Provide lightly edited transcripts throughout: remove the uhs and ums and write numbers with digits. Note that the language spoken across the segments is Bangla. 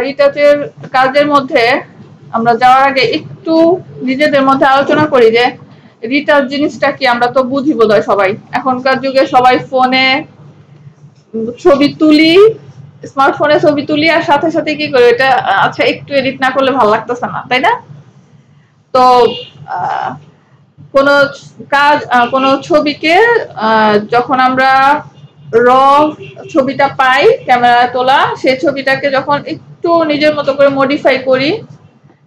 রিটাচের কাজের মধ্যে আমরা যাওয়ার আগে একটু নিজেদের মধ্যে আলোচনা করি যে রিটাচ জিনিসটা কি। আমরা তো বুঝি বোধহয় সবাই, এখনকার যুগে সবাই ফোনে ছবি তুলি, স্মার্টফোনে ছবি তুলি, আর সাথে সাথে কি করি, এটা আচ্ছা একটু এডিট না করলে ভালো লাগতেছে না, তাই না? তো কোন কাজ, কোন ছবিকে যখন আমরা র ছবিটা পাই ক্যামেরায় তোলা, সেই ছবিটাকে যখন একটু নিজের মতো করে মডিফাই করি,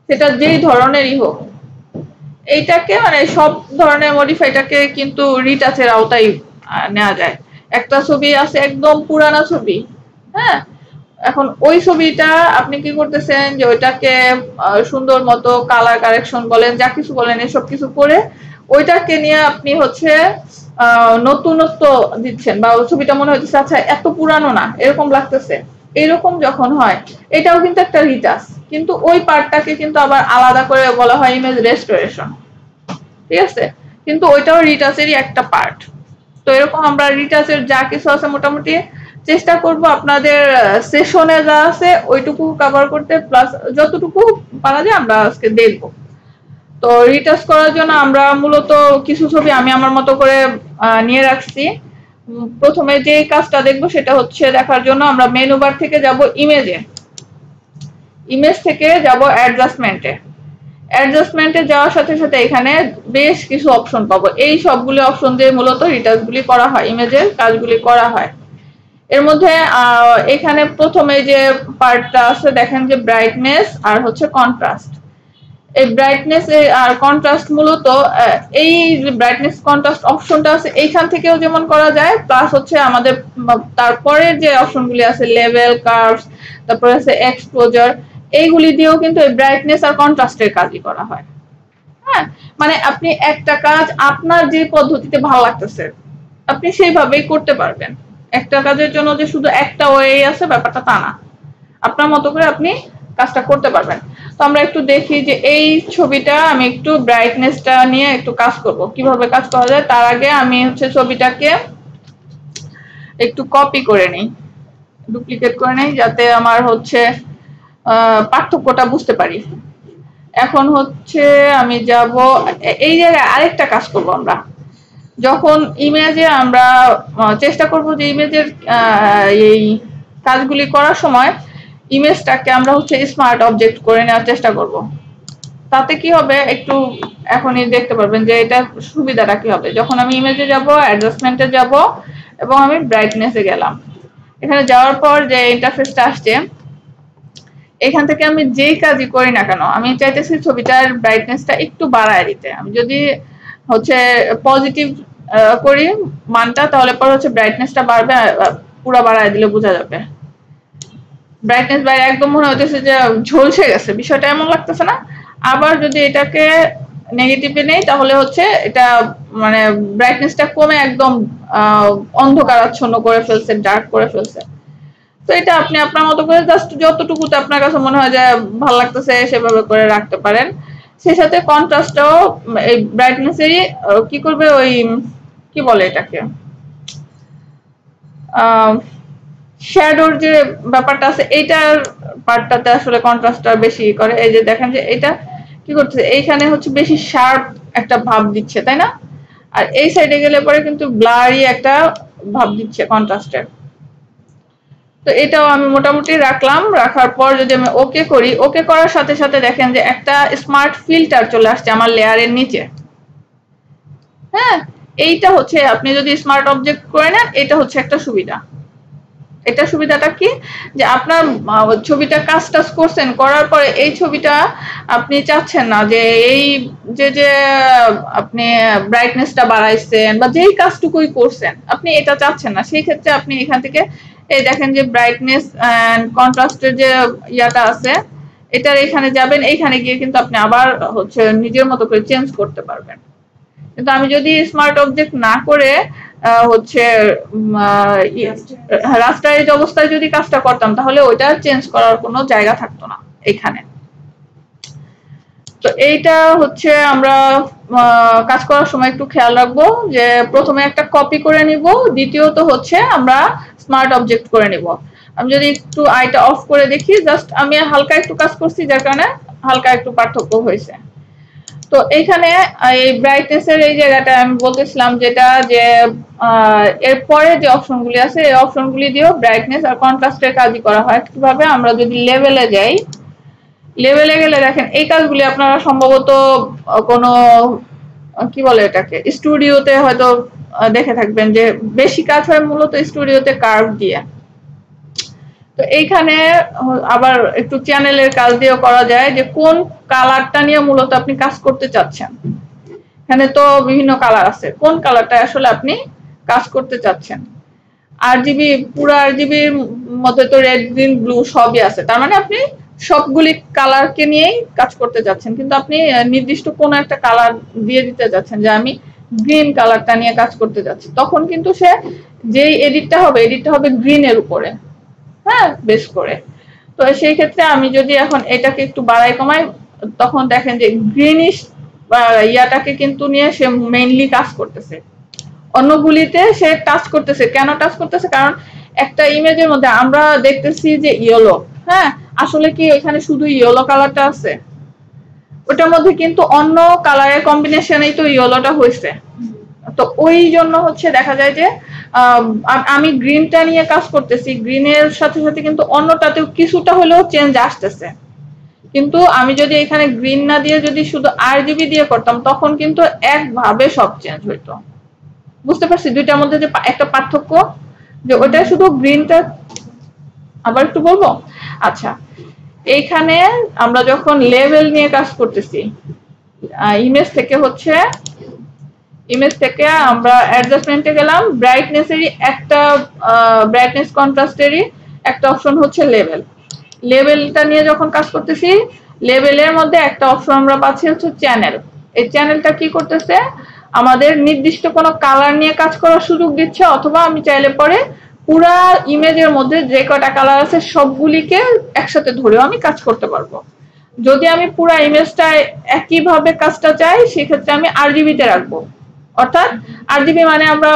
সেটা যেই ধরনেরই হোক, এইটাকে মানে সব ধরনের মডিফাইটাকে কিন্তু রিটাচের আওতায় নেওয়া যায়। একটা ছবি আছে একদম পুরানা ছবি, হ্যাঁ, এখন ওই ছবিটা আপনি কি করতেছেন যে ওইটাকে সুন্দর মতো কালার কারেকশন বলেন, যা কিছু বলেন, এসব কিছু করে ওইটাকে নিয়ে আপনি হচ্ছে নতুনত্ব দিচ্ছেন, বা ওই ছবিটা মনে হচ্ছে আচ্ছা এত পুরানো না, এরকম লাগতেছে। এরকম যখন হয়, এটাও কিন্তু একটা রিটাচ, কিন্তু ওই পার্টটাকে কিন্তু আবার আলাদা করে বলা হয় ইমেজ রেস্টোরেশন, ঠিক আছে? কিন্তু ওইটাও রিটাচেরই একটা পার্ট। তো এরকম আমরা রিটাচের যা কিছু আছে মোটামুটি চেষ্টা করব আপনাদের সেশনে যা আছে ওইটুকু কভার করতে, প্লাস যতটুকু পারা যায় আমরা আজকে দেখব। তো রিটাচ করার জন্য আমরা মূলত কিছু ছবি আমি আমার মতো করে নিয়ে রাখছি। প্রথমে যে কাজটা দেখবো সেটা হচ্ছে দেখার জন্য আমরা মেনু বার থেকে যাব ইমেজে, ইমেজ থেকে যাব অ্যাডজাস্টমেন্টে। অ্যাডজাস্টমেন্টে যাওয়ার সাথে সাথে এখানে বেশ কিছু অপশন পাবো। এই সবগুলো অপশন দিয়ে মূলত রিটাচ গুলি করা হয়, ইমেজের কাজগুলি করা হয়। এর মধ্যে এখানে প্রথমে যে পার্টটা আছে দেখেন যে ব্রাইটনেস আর হচ্ছে কন্ট্রাস্ট। এই ব্রাইটনেস আর কন্ট্রাস্ট মূলত এই ব্রাইটনেস কন্ট্রাস্ট অপশনটা আছে এইখান থেকেও যেমন করা যায়, প্লাস হচ্ছে আমাদের তারপরে যে অপশনগুলি আছে লেভেল, কার্ভস, তারপরে আছে এক্সপোজার, এইগুলি দিয়েও কিন্তু এই ব্রাইটনেস আর কন্ট্রাস্টের কাজই করা হয়। হ্যাঁ, মানে আপনি একটা কাজ আপনার যে পদ্ধতিতে ভালো লাগতেছে আপনি সেইভাবেই করতে পারবেন। একটা কাজের জন্য যে শুধু একটা ওয়ে আছে ব্যাপারটা তা না, আপনার মতো করে আপনি কাজটা করতে পারবেন। তো আমরা একটু দেখি যে এই ছবিটা আমি একটু ব্রাইটনেসটা নিয়ে একটু কাজ করব, কিভাবে কাজ করা যায়। তার আগে আমি হচ্ছে ছবিটাকে একটু কপি করে নিই, ডুপ্লিকেট করে নিই, যাতে আমার হচ্ছে পার্থক্যটা বুঝতে পারি। এখন হচ্ছে আমি যাব এই জায়গায় আরেকটা কাজ করব। আমরা যখন ইমেজে আমরা চেষ্টা করব যে ইমেজের এই কাজগুলি করার সময় ইমেজটাকে আমরা হচ্ছে স্মার্ট অবজেক্ট করে নেওয়ার চেষ্টা করব। তাতে কি হবে একটু এখনই দেখতে পারবেন যে এটা সুবিধাটা কি হবে। যখন আমি ইমেজে যাব, অ্যাডজাস্টমেন্টে যাব এবং আমি ব্রাইটনেসে গেলাম, এখানে যাওয়ার পর যে ইন্টারফেসটা আসছে, এখান থেকে আমি যেই কাজই করি না কেন আমি চাইতেছি ছবিটার ব্রাইটনেসটা একটু বাড়ায় দিতে। আমি যদি হচ্ছে পজিটিভ করি মানটা, তাহলে পর হচ্ছে ব্রাইটনেসটা বাড়বে, পুরো বাড়ায় দিলে বোঝা যাবে। ব্রাইটনেস বাইরে একদম মনে হইতেছে যে ঝলসে গেছে, বিষয়টা এমন লাগতেছে না? আবার যদি এটাকে নেগেটিভে নেই তাহলে হচ্ছে এটা মানে ব্রাইটনেসটা কমে একদম অন্ধকারাচ্ছন্ন করে ফেলছে, ডার্ক করে ফেলছে। তো এটা আপনি আপনার মতো করে জাস্ট যতটুকুতে আপনার কাছে মনে হয় যে ভালো লাগতেছে সেভাবে করে রাখতে পারেন। সেই সাথে কন্ট্রাস্টটাও এই ব্রাইটনেসেরই কি করবে, ওই কি বলে এটাকে, শ্যাডোর যে ব্যাপারটা আছে এইটার পার্টটাতে আসলে কন্ট্রাস্টটা বেশি করে। এই যে দেখেন যে এটা কি করতেছে, এইখানে হচ্ছে বেশি শার্প একটা ভাব দিচ্ছে, তাই না? আর এই সাইডে গেলে পরে কিন্তু ব্লারি একটা ভাব দিচ্ছে কন্ট্রাস্টের। তো এটাও আমি মোটামুটি রাখলাম। রাখার পর যদি আমি ওকে করি, ওকে করার সাথে সাথে দেখেন যে একটা স্মার্ট ফিল্টার চলে আসছে আমার লেয়ারের নিচে। হ্যাঁ, এইটা হচ্ছে আপনি যদি স্মার্ট অবজেক্ট করে নেন, এটা হচ্ছে একটা সুবিধা। এটা সুবিধাটা কি, যে আপনার ছবিটা কাজ করছেন, করার পরে এই ছবিটা আপনি চাচ্ছেন না যে এই যে আপনি ব্রাইটনেসটা বাড়াইছেন বা যেই কাজটুকুই করছেন আপনি এটা চাচ্ছেন না, সেই ক্ষেত্রে আপনি এখান থেকে এই দেখেন যে ব্রাইটনেস এন্ড কন্ট্রাস্টের যে ইয়াটা আছে এটার এখানে যাবেন, এইখানে গিয়ে কিন্তু আপনি আবার হচ্ছে নিজের মতো করে চেঞ্জ করতে পারবেন। কিন্তু আমি যদি স্মার্ট অবজেক্ট না করে হচ্ছে রাস্টারাইজ অবস্থায় যদি কাজটা করতাম তাহলে ওইটা চেঞ্জ করার কোনো জায়গা থাকতো না এখানে। তো এইটা হচ্ছে আমরা কাজ করার সময় একটু খেয়াল রাখবো যে প্রথমে একটা কপি করে নিব, দ্বিতীয়ত হচ্ছে আমরা স্মার্ট অবজেক্ট করে নিব। আমি যদি একটু আইটা অফ করে দেখি, জাস্ট আমি হালকা একটু কাজ করছি, যার কারণে হালকা একটু পার্থক্য হয়েছে। তো এইখানে এই ব্রাইটনেস এর এই জায়গাটা আমি বলতেছিলাম যেটা যে এরপরে যে অপশনগুলি আছে এই অপশনগুলি দিয়েও ব্রাইটনেস আর কন্ট্রাস্টের কাজই করা হয়। কিভাবে? আমরা যদি লেভেলে যাই, লেভেলে গেলে দেখেন এই কাজগুলি আপনারা সম্ভবত কোনো কি বলে এটাকে স্টুডিওতে হয়তো দেখে থাকবেন যে বেশি কাজ হয় মূলত স্টুডিওতে কার্ভ দিয়ে। তো এইখানে আবার একটু চ্যানেলের কাজ দিয়েও করা যায় যে কোন কালারটা নিয়ে মূলত আপনি কাজ করতে চাচ্ছেন। এখানে তো বিভিন্ন কালার আছে, কোন কালারটা আসলে আপনি কাজ করতে চাচ্ছেন। আরজিবি পুরো আরজিবির মধ্যে তো রেড গ্রিন ব্লু সবই আছে, তার মানে আপনি সবগুলি কালারকে নিয়েই কাজ করতে যাচ্ছেন, কিন্তু আপনি নির্দিষ্ট কোন একটা কালার দিয়ে দিতে যাচ্ছেন যে আমি গ্রিন কালারটা নিয়ে কাজ করতে যাচ্ছি, তখন কিন্তু সে যেই এডিটটা হবে গ্রিনের উপরে, হ্যাঁ, বেস করে। তো সেই ক্ষেত্রে আমি যদি এখন এটাকে একটু বাড়াই কমাই, তখন দেখেন যে গ্রিনিশ ইয়াটাকে কিন্তু নিয়ে সে মেইনলি কাজ করতেছে। অন্যগুলিতে সে টাচ করতেছে, কেন টাচ করতেছে? কারণ একটা ইমেজের মধ্যে আমরা দেখতেছি যে ইয়েলো, হ্যাঁ, আসলে কি এখানে শুধু ইয়েলো কালারটা আছে? ওটার মধ্যে কিন্তু অন্য কালারের কম্বিনেশনেই তো ইয়েলোটা হয়েছে। তো ওই জন্য হচ্ছে দেখা যায় যে আমি গ্রিনটা নিয়ে কাজ করতেছি, গ্রিনের সাথে সাথে কিন্তু অন্যটাতেও কিছুটা হলেও চেঞ্জ আসতেছে। কিন্তু আমি যদি এখানে গ্রিন না দিয়ে যদি শুধু আরজিবি দিয়ে করতাম, তখন কিন্তু একভাবে সব চেঞ্জ হইতো। বুঝতে পারছি দুইটার মধ্যে যে একটা পার্থক্য, যে ওটা শুধু গ্রিনটা। আবার একটু বলবো? আচ্ছা, এইখানে আমরা যখন লেভেল নিয়ে কাজ করতেছি, ইমেজ থেকে আমরা অ্যাডজাস্টমেন্টে গেলাম, ব্রাইটনেসেরই একটা ব্রাইটনেস কন্ট্রাস্টেরই একটা অপশন হচ্ছে লেভেল। লেভেলটা নিয়ে যখন কাজ করতেছি, লেভেলের মধ্যে একটা অপশন আমরা পাচ্ছি হচ্ছে চ্যানেল। এই চ্যানেলটা কি করতেছে? আমাদের নির্দিষ্ট কোনো কালার নিয়ে কাজ করার সুযোগ দিচ্ছে, অথবা আমি চাইলে পরে পুরা ইমেজের মধ্যে যে কটা কালার আছে সবগুলিকে একসাথে ধরেও আমি কাজ করতে পারবো। যদি আমি পুরা ইমেজটা একইভাবে কাজটা চাই, সেক্ষেত্রে আমি আরজিবিতে রাখবো। অর্থাৎ আরজিবি মানে আমরা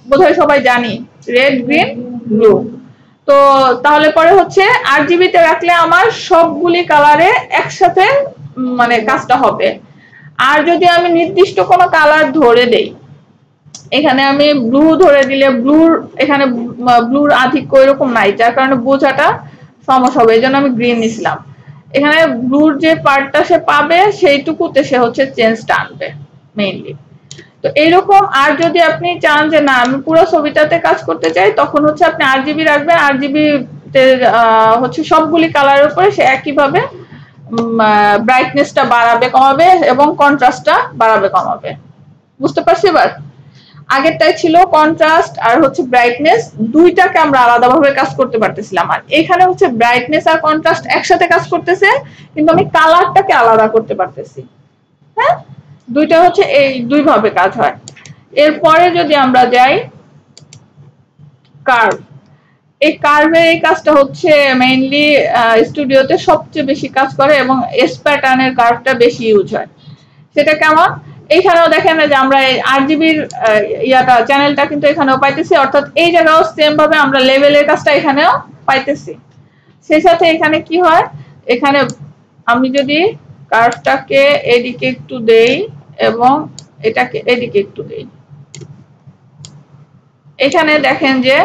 বোধহয় সবাই জানি রেড গ্রিন ব্লু। তো তাহলে পরে হচ্ছে আরজিবিতে রাখলে আমার সবগুলি কালারে একসাথে মানে কাজটা হবে। আর যদি আমি নির্দিষ্ট কোনো কালার ধরে দেই, এখানে আমি ব্লু ধরে দিলে এখানে ব্লুর আধিক্য এরকম নাই, যার কারণে বোঝাটা সমস্যা হবে, এই জন্য আমি গ্রিন নিছিলাম। এখানে ব্লুর যে পার্টটা সে পাবে সেইটুকুতে সে হচ্ছে চেঞ্জটা আনবে মেইনলি। তো এইরকম। আর যদি আপনি চান যে না আমি পুরো ছবিটাতে কাজ করতে চাই, তখন হচ্ছে আপনি আরজিবি রাখবেন, আরজিবি হচ্ছে সবগুলি কালারের উপরে সে একইভাবে ব্রাইটনেসটা বাড়াবে কমাবে এবং কন্ট্রাস্টটা বাড়াবে কমাবে। বুঝতে পারছি এবার? আগেরটাই ছিল কন্ট্রাস্ট আর হচ্ছে ব্রাইটনেস, দুইটাকে আমরা আলাদাভাবে কাজ করতে পারতেছিলাম, আর এখানে হচ্ছে ব্রাইটনেস আর কন্ট্রাস্ট একসাথে কাজ করতেছে, কিন্তু আমি কালারটাকে আলাদা করতে পারতেছি। হ্যাঁ, দুইটা হচ্ছে এই দুই ভাবে কাজ হয়। এরপরে যদি আমরা যাই কার্ভ, এই কার্ভের এই কাজটা হচ্ছে মেইনলি স্টুডিওতে সবচেয়ে বেশি কাজ করে এবং এস প্যাটার্নের কার্ভটা বেশি ইউজ হয়। সেটা কেমন? এইখানেও দেখেন যে আমরা এই আরজিবির চ্যানেলটা কিন্তু এখানেও পাইতেছি, অর্থাৎ এই জায়গাও সেম ভাবে আমরা লেভেলের কাজটা এখানেও পাইতেছি। সেই সাথে এখানে কি হয়, এখানে আমি যদি কার্ভটাকে এদিকে একটু দেই এবং এটাকে এদিকে একটু দেই, এখানে দেখেন যে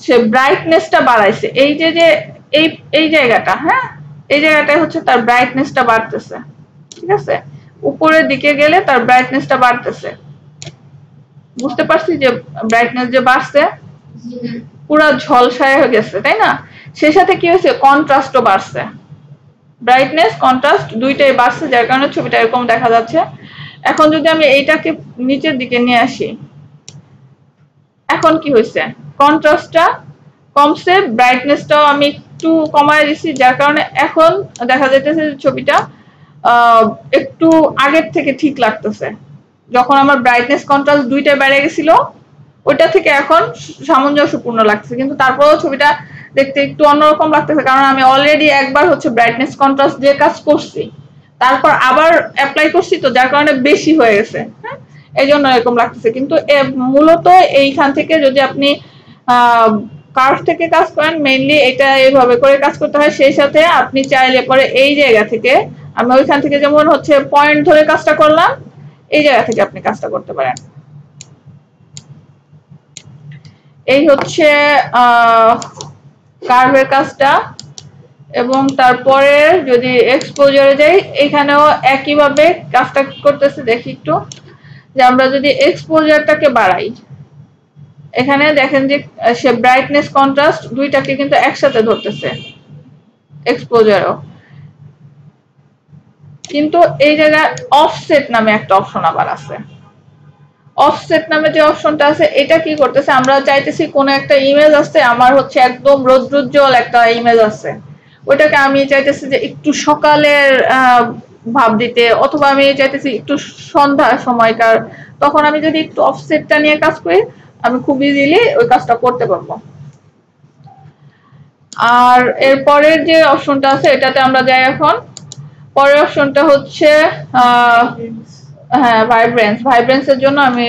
সে ব্রাইটনেসটা বাড়াইছে। এই যে যে এই জায়গাটা, হ্যাঁ, এই জায়গাটায় হচ্ছে তার ব্রাইটনেসটা বাড়তেছে। ঠিক আছে, উপরের দিকে গেলে তার ব্রাইটনেসটা বাড়তেছে। বুঝতে পারছি যে ব্রাইটনেস যে বাড়ছে, পুরো ঝলসায় হয়ে গেছে, তাই না? সেই সাথে কি হয়েছে, কন্ট্রাস্টও বাড়ছে। ব্রাইটনেস কন্ট্রাস্ট দুইটাই বাড়ছে, যার কারণে ছবিটা এরকম দেখা যাচ্ছে। এখন যদি আমি এইটাকে নিচের দিকে নিয়ে আসি, এখন কি হয়েছে, কন্ট্রাস্টটা কমছে, ব্রাইটনেসটাও আমি একটু কমায় দিছি, যার কারণে এখন দেখা যাইতেছে যে ছবিটা একটু আগের থেকে ঠিক লাগতেছে। যখন আমার ব্রাইটনেস কন্ট্রাস্ট দুইটাই বেড়ে গেছিল, ওইটা থেকে এখন সামঞ্জস্যপূর্ণ লাগছে, কিন্তু তারপরেও ছবিটা দেখতে একটু অন্যরকম লাগতেছে, কারণ আমি অলরেডি একবার হচ্ছে ব্রাইটনেস কন্ট্রাস্ট দিয়ে কাজ করছি, তারপর আবার অ্যাপ্লাই করছি, তো যার কারণে বেশি হয়ে গেছে। হ্যাঁ, এই জন্য এরকম লাগতেছে। কিন্তু মূলত এইখান থেকে যদি আপনি কার্ভ থেকে কাজ করেন মেইনলি এটা এইভাবে করে কাজ করতে হয়। সেই সাথে আপনি চাইলে পরে এই জায়গা থেকে, আমি ওইখান থেকে যেমন হচ্ছে পয়েন্ট ধরে কাজটা করলাম, এই জায়গা থেকে আপনি কাজটা করতে পারেন। এই হচ্ছে কার্ভের কাজটা। এবং তারপরে যদি এক্সপোজারে যাই, এখানেও একইভাবে কাজটা করতেছে। দেখি একটু যে আমরা যদি এক্সপোজারটাকে বাড়াই, এখানে দেখেন যে সে ব্রাইটনেস কন্ট্রাস্ট দুইটাকে কিন্তু একসাথে ধরতেছে এক্সপোজারও। কিন্তু এই জায়গায় অফসেট নামে একটা অপশন আবার আছে। অফসেট নামে যে অপশনটা আছে, এটা কি করতেছে, আমরা চাইতেছি কোন একটা ইমেজ আছে, আমার হচ্ছে একদম রৌদ্রোজ্জ্বল একটা ইমেজ আছে, ওইটাকে আমি চাইতেছি যে একটু সকালের ভাব দিতে, অথবা আমি চাইতেছি একটু সন্ধ্যার সময়কার। তখন আমি যদি একটু অফসেটটা নিয়ে কাজ করি, আমি খুব ইজিলি ওই কাজটা করতে পারবো। আর এর পরের যে অপশনটা আছে, এটাতে আমরা যাই এখন। পরের অপশনটা হচ্ছে হ্যাঁ, ভাইব্রেন্সের জন্য আমি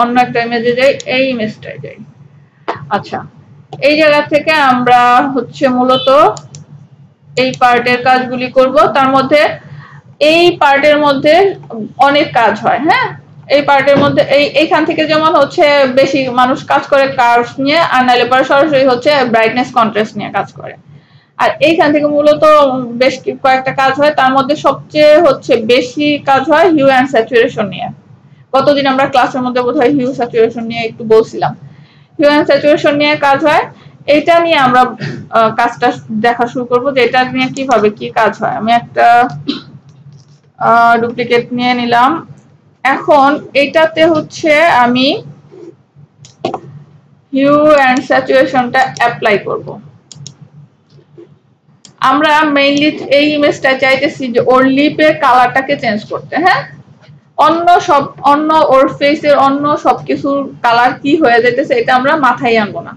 অন্য একটা ইমেজে যাই, এই ইমেজটায় যাই। আচ্ছা, এই জায়গা থেকে আমরা হচ্ছে মূলত এই পার্টের কাজগুলি করব। তার মধ্যে এই পার্টের মধ্যে অনেক কাজ হয়। হ্যাঁ, এই পার্টের মধ্যে এইখান থেকে যেমন হচ্ছে বেশি মানুষ কাজ করে কার্ভস নিয়ে, আর নাইলে পরে সরাসরি হচ্ছে ব্রাইটনেস কন্ট্রাস্ট নিয়ে কাজ করে। আর এইখান থেকে মূলত বেশ কয়েকটা কাজ হয়, তার মধ্যে সবচেয়ে হচ্ছে বেশি কাজ হয় হিউ অ্যান্ড স্যাচুরেশন নিয়ে। গতদিন আমরা ক্লাসের মধ্যে বোধহয় হিউ স্যাচুরেশন নিয়ে একটু বলছিলাম। হিউ অ্যান্ড স্যাচুরেশন নিয়ে কাজ হয়, এটা নিয়ে আমরা কাজটা দেখা শুরু করবো যে এটা নিয়ে কিভাবে কি কাজ হয়। আমি একটা ডুপ্লিকেট নিয়ে নিলাম। এখন এটাতে হচ্ছে আমি হিউ অ্যান্ড স্যাচুরেশনটা অ্যাপ্লাই করব। আমরা মেইনলি এই ইমেজটা চাইতেছি যে ওর লিপের কালারটাকে চেঞ্জ করতে। হ্যাঁ, অন্য ওর ফেসের অন্য সবকিছুর কালার কি হয়ে যেতেছে এটা আমরা মাথায় আনবো না,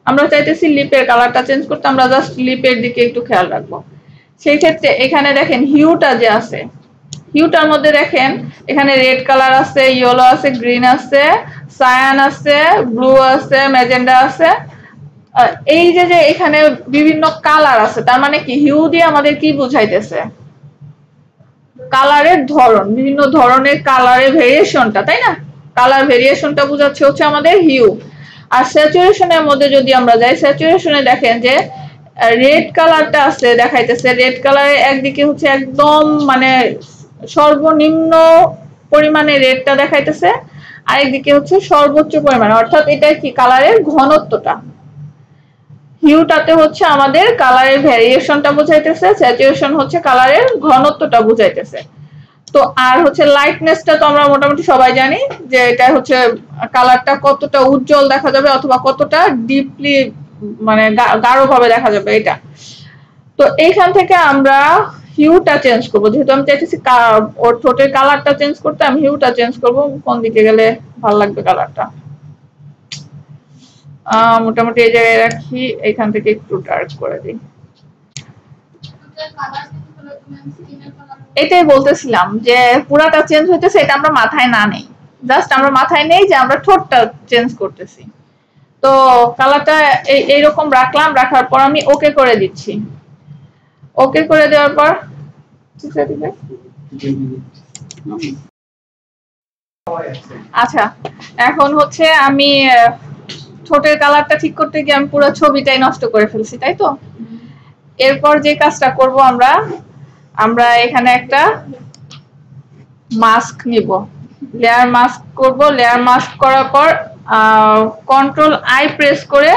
আমরা চাইতেছি লিপের কালারটা চেঞ্জ করতে। আমরা জাস্ট লিপের দিকে একটু খেয়াল রাখবো। সেই ক্ষেত্রে এখানে দেখেন হিউটা যে আছে, হিউটার মধ্যে দেখেন এখানে রেড কালার আছে, ইয়েলো আছে, গ্রিন আছে, সায়ান আছে, ব্লু আছে, ম্যাজেন্ডা আছে। এই যে যে এখানে বিভিন্ন কালার আছে, তার মানে কি হিউ দিয়ে আমাদের কি বুঝাইতেছে, কালারের ধরন, বিভিন্ন ধরনের কালারের ভেরিয়েশনটা, তাই না? কালার ভেরিয়েশনটা বোঝাচ্ছে হচ্ছে আমাদের হিউ। আর স্যাচুরেশনের মধ্যে যদি আমরা যাই, স্যাচুরেশনে দেখেন যে রেড কালারটা আছে, দেখাইতেছে রেড কালারের একদিকে হচ্ছে একদম মানে সর্বনিম্ন পরিমাণে রেডটা দেখাইতেছে, আরেকদিকে হচ্ছে সর্বোচ্চ পরিমাণে, অর্থাৎ এটা কি কালারের ঘনত্বটা। হিউটাতে হচ্ছে আমাদের কালারের ভেরিয়েশনটা বুঝাইতেছে, স্যাচুরেশন হচ্ছে কালারের ঘনত্বটা বুঝাইতেছে। তো আর হচ্ছে লাইটনেসটা তো আমরা মোটামুটি সবাই জানি যে এটা হচ্ছে কালারটা কতটা উজ্জ্বল দেখা যাবে অথবা কতটা ডিপলি মানে গাঢ়ভাবে দেখা যাবে এটা। তো এইখান থেকে আমরা হিউটা চেঞ্জ করব, যেহেতু আমি চাইতেছি ওর ঠোঁটের কালারটা চেঞ্জ করতে, আমি হিউটা চেঞ্জ করব। কোন দিকে গেলে ভালো লাগবে কালারটা? মোটামুটি এই জায়গায় রাখি, এইখান থেকে একটু ডার্ক করে দিই। এটাই বলতেছিলাম যে পুরাটা চেঞ্জ হইতেছে, এটা আমরা মাথায় না নেই, জাস্ট আমরা মাথায় নেই যে আমরা ঠোঁটটা চেঞ্জ করতেছি। তো কালারটা এইরকম রাখলাম, রাখার পর আমি ওকে করে দিচ্ছি। ওকে করে দেওয়ার পর আচ্ছা, এখন হচ্ছে আমি ঠোঁটের কালারটা ঠিক করতে গিয়ে আমি পুরো ছবিটাই নষ্ট করে ফেলছি, তাই তো? এরপর যে কাজটা করব আমরা এখানে একটা মাস্ক নিব, লেয়ার মাস্ক করব। লেয়ার মাস্ক করার পর কন্ট্রোল আই প্রেস করে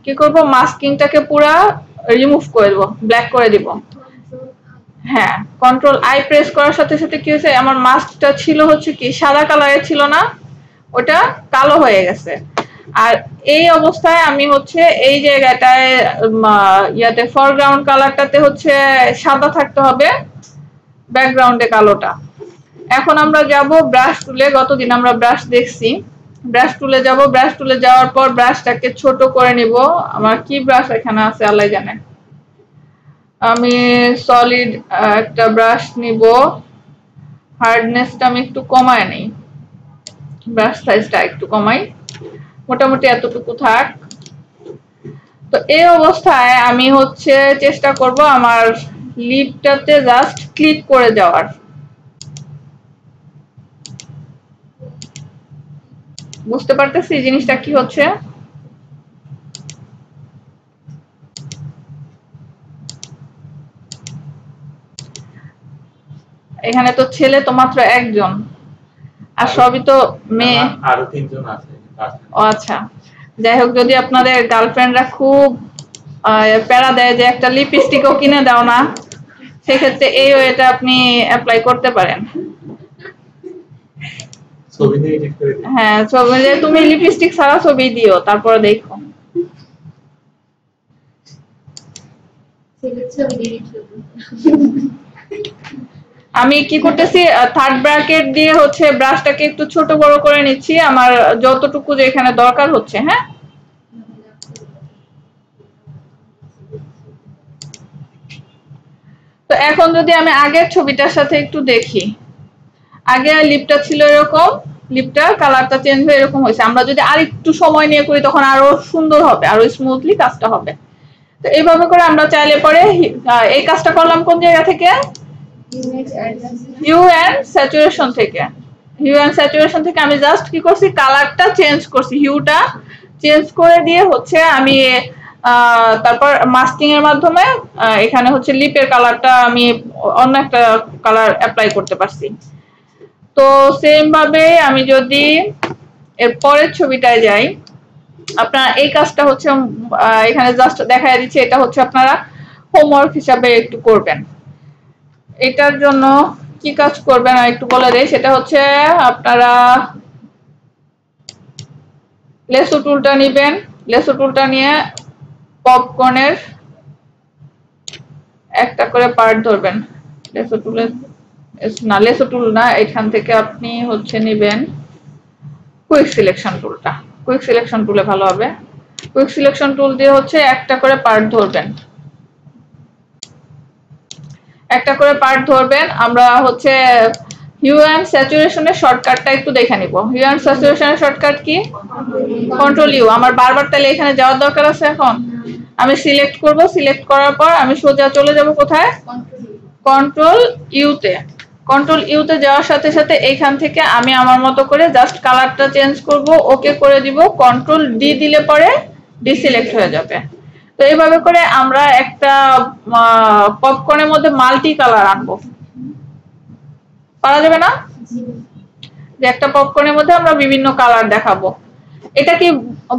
কি করব, মাস্কিংটাকে পুরো রিমুভ করে দেব, ব্ল্যাক করে দিব। হ্যাঁ, কন্ট্রোল আই প্রেস করার সাথে সাথে কি হয়েছে, আমার মাস্কটা ছিল হচ্ছে কি সাদা কালারের ছিল না, ওটা কালো হয়ে গেছে। আর এই অবস্থায় আমি হচ্ছে এই জায়গাটায় ইয়াতে ফরগ্রাউন্ড কালারটাতে হচ্ছে সাদা থাকতে হবে, ব্যাকগ্রাউন্ডে কালোটা। এখন আমরা যাব ব্রাশ টুলে, গতদিন আমরা ব্রাশ দেখছি, ব্রাশ টুলে যাব। ব্রাশ টুলে যাওয়ার পর ব্রাশটাকে ছোট করে নিব। আমার কি ব্রাশ এখানে আছে আল্লাহ জানে, আমি সলিড একটা ব্রাশ নিব, হার্ডনেসটা আমি একটু কমায় নেই, ব্রাশ সাইজটা একটু কমাই, মোটামুটি এতটুকু থাক। তো এই অবস্থায় আমি হচ্ছে চেষ্টা করব আমার লিপটাতে জাস্ট ক্লিক করে যাওয়ার। বুঝতে পারতেছি জিনিসটা কি হচ্ছে। এখানে তো ছেলে তো মাত্র একজন, আর সবই তো মেয়ে। আরো 3 জন আছে। ও আচ্ছা, যাই হোক, যদি আপনাদের গার্লফ্রেন্ডরা খুব প্যারা দেয় যে একটা লিপস্টিকও কিনে দাও না, সেক্ষেত্রে এই ওয়েটা আপনি অ্যাপ্লাই করতে পারেন। ছবি দিয়ে এডিট করে দিই। হ্যাঁ, ছবি দিয়ে তুমি লিপস্টিক ছাড়া ছবি দিও, তারপরে দেখো। আমি কি করতেছি, থার্ড ব্র্যাকেট দিয়ে হচ্ছে ব্রাশটাকে একটু ছোট বড় করে নিচ্ছি আমার যতটুকু যে এখানে দরকার হচ্ছে। হ্যাঁ, তো এখন যদি আমি আগের ছবিটার সাথে একটু দেখি, আগে লিপটা ছিল এরকম, লিপটার কালারটা চেঞ্জ হয়ে এরকম হয়েছে। আমরা যদি আর একটু সময় নিয়ে করি তখন আরো সুন্দর হবে, আরো স্মুথলি কাজটা হবে। তো এইভাবে করে আমরা চাইলে পরে এই কাজটা করলাম কোন জায়গা থেকে, হিউ এন্ড স্যাচুরেশন থেকে। হিউ এন্ড স্যাচুরেশন থেকে আমি জাস্ট কি করছি, কালারটা চেঞ্জ করছি, হিউটা চেঞ্জ করে দিয়ে হচ্ছে আমি তারপর মাস্কিং এর মাধ্যমে এখানে হচ্ছে লিপের কালারটা আমি অন্য একটা কালার অ্যাপ্লাই করতে পারছি। তো সেম ভাবে আমি যদি এর পরের ছবিটায় যাই, আপনারা এই কাজটা হচ্ছে এখানে জাস্ট দেখাই দিচ্ছি, এটা হচ্ছে আপনারা হোমওয়ার্ক হিসাবে একটু করবেন। এটার জন্য কি কাজ করবেন আর একটু বলে দেই, সেটা হচ্ছে আপনারা লেসো টুলটা নেবেন, লেসো টুলটা নিয়ে পপকর্নের একটা করে পার্ট ধরবেন। লেসো টুলের না, লেসো টুল না, এখান থেকে আপনি হচ্ছে নেবেন কুইক সিলেকশন টুলটা। কুইক সিলেকশন টুলে ভালো হবে। কুইক সিলেকশন টুল দিয়ে হচ্ছে একটা করে পার্ট ধরবেন, একটা করে পার্ট ধরবেন। আমরা হচ্ছে হিউ এন্ড স্যাচুরেশনের শর্টকাটটা একটু দেখে নিব। হিউ এন্ড স্যাচুরেশনের শর্টকাট কি? Control U. আমার বারবার তাহলে এখানে যাওয়ার দরকার আছে। এখন আমি সিলেক্ট করব, সিলেক্ট করার পর আমি সোজা চলে যাব কোথায়, কন্ট্রোল ইউতে। কন্ট্রোল ইউতে যাওয়ার সাথে সাথে এইখান থেকে আমি আমার মতো করে জাস্ট কালারটা চেঞ্জ করব, ওকে করে দিব। কন্ট্রোল ডি দিলে পরে ডিসিলেক্ট হয়ে যাবে। তো এইভাবে করে আমরা একটা পপকর্নের মধ্যে মাল্টি কালার আনবো। পারা যাবে না? যে একটা পপকর্নের মধ্যে আমরা বিভিন্ন কালার দেখাবো। এটা কি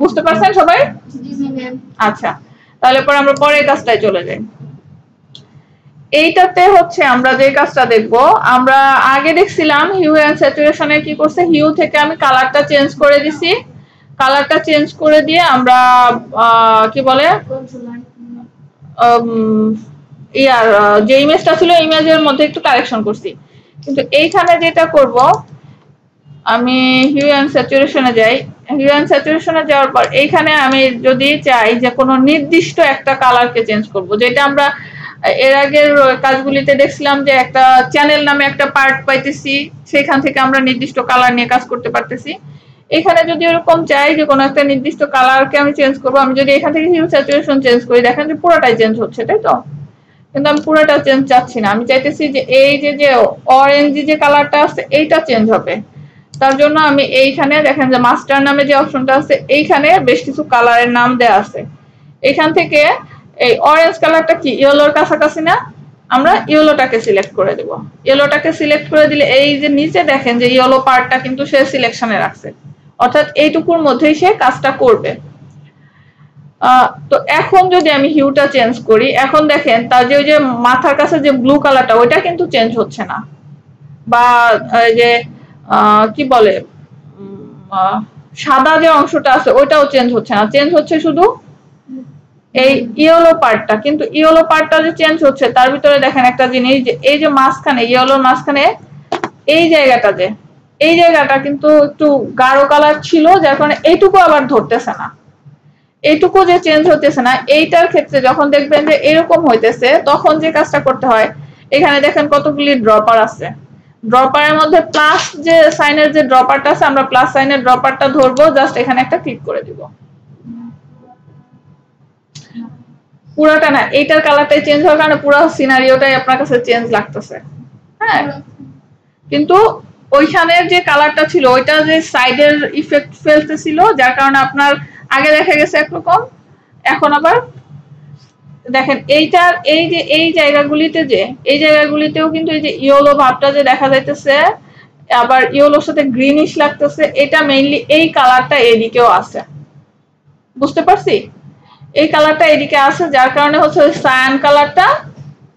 বুঝতে পারছেন সবাই? আচ্ছা, তাহলে পরে আমরা পরের কাজটায় চলে যাই। এইটাতে হচ্ছে আমরা যে কাজটা দেখব, আমরা আগে দেখছিলাম হিউ এন্ড স্যাচুরেশনে কি করছে, হিউ থেকে আমি কালারটা চেঞ্জ করে দিছি। কালারটা চেঞ্জ করে দিয়ে আমরা কি বলে ইয়ার যে ইমেজটা ছিল ইমেজের মধ্যে একটু কারেকশন করছি। কিন্তু এইখানে যেটা করব, আমি হিউ এন্ড স্যাচুরেশনে যাই। হিউ এন্ড স্যাচুরেশনে যাওয়ার পর এইখানে আমি যদি চাই যে কোনো নির্দিষ্ট একটা কালারকে চেঞ্জ করব, যেটা আমরা এর আগের কাজগুলিতে দেখছিলাম যে একটা চ্যানেল নামে একটা পার্ট পাইতেছি, সেখান থেকে আমরা নির্দিষ্ট কালার নিয়ে কাজ করতে পারতেছি। এখানে যদি এরকম চাই যে কোনো একটা নির্দিষ্ট কালারকে আমি চেঞ্জ করবো, আমি যদি এখান থেকে হিউ স্যাচুরেশন চেঞ্জ করি, দেখেন যে পুরোটাই চেঞ্জ হচ্ছে, তাই তো? কিন্তু আমি পুরোটা চেঞ্জ চাচ্ছি না, আমি চাইতেছি যে এই যে অরেঞ্জ যে কালারটা আছে এইটা চেঞ্জ হবে। তার জন্য আমি এইখানে দেখেন যে মাস্টার নামে যে অপশনটা আছে, এইখানে বেশ কিছু কালারের নাম দেয়া আছে। এখান থেকে এই অরেঞ্জ কালারটা কি ইয়েলোর কাছাকাছি না, আমরা ইয়েলোটাকে সিলেক্ট করে দেব। ইয়েলোটাকে সিলেক্ট করে দিলে এই যে নিচে দেখেন যে ইয়েলো পার্টটা কিন্তু সে সিলেকশনে রাখছে, অর্থাৎ এইটুকুর মধ্যেই সে কাজটা করবে। তো এখন যদি আমি হিউটা চেঞ্জ করি, এখন দেখেন তার যে ওই যে মাথার কাছে যে ব্লু কালারটা, ওইটা কিন্তু চেঞ্জ হচ্ছে না, বা যে কি বলে সাদা যে অংশটা আছে ওইটাও চেঞ্জ হচ্ছে না, চেঞ্জ হচ্ছে শুধু এই ইয়েলো পার্টটা। কিন্তু ইয়েলো পার্টটা যে চেঞ্জ হচ্ছে তার ভিতরে দেখেন একটা জিনিস, যে এই যে মাঝখানে ইয়েলোর মাঝখানে এই জায়গাটা কিন্তু একটু গাঢ় কালার ছিল, যার কারণে এইটুকু আবার ধরতেছে না, এইটুকু যে চেঞ্জ হতেছে না। এইটার ক্ষেত্রে যখন দেখবেন যে এরকম হইতেছে, তখন যে কাজটা করতে হয়, এখানে দেখেন কতগুলি ড্রপার আছে। ড্রপারের মধ্যে প্লাস যে সাইনের যে ড্রপারটা আছে, আমরা প্লাস সাইনের ড্রপারটা ধরবো, জাস্ট এখানে একটা ক্লিক করে দিব। পুরোটা না, এইটার কালারটাই চেঞ্জ হওয়ার কারণে পুরো সিনারিওটাই আপনার কাছে চেঞ্জ লাগতেছে। হ্যাঁ, কিন্তু ওইখানের যে কালারটা ছিল ওইটা যে সাইডের ইফেক্ট ফেলতেছিল, যার কারণে আপনার আগে দেখা গেছে একরকম, এখন আবার দেখেন এইটার এই জায়গাগুলিতে যে এই জায়গাগুলিতেও কিন্তু এই যে ইয়েলো ভাবটা যে দেখা যাইতেছে, আবার ইয়েলোর সাথে গ্রিনিশ লাগতেছে, এটা মেইনলি এই কালারটা এদিকেও আছে, বুঝতে পারছি? এই কালারটা এদিকে আছে, যার কারণে হচ্ছে ওই সায়ান কালারটা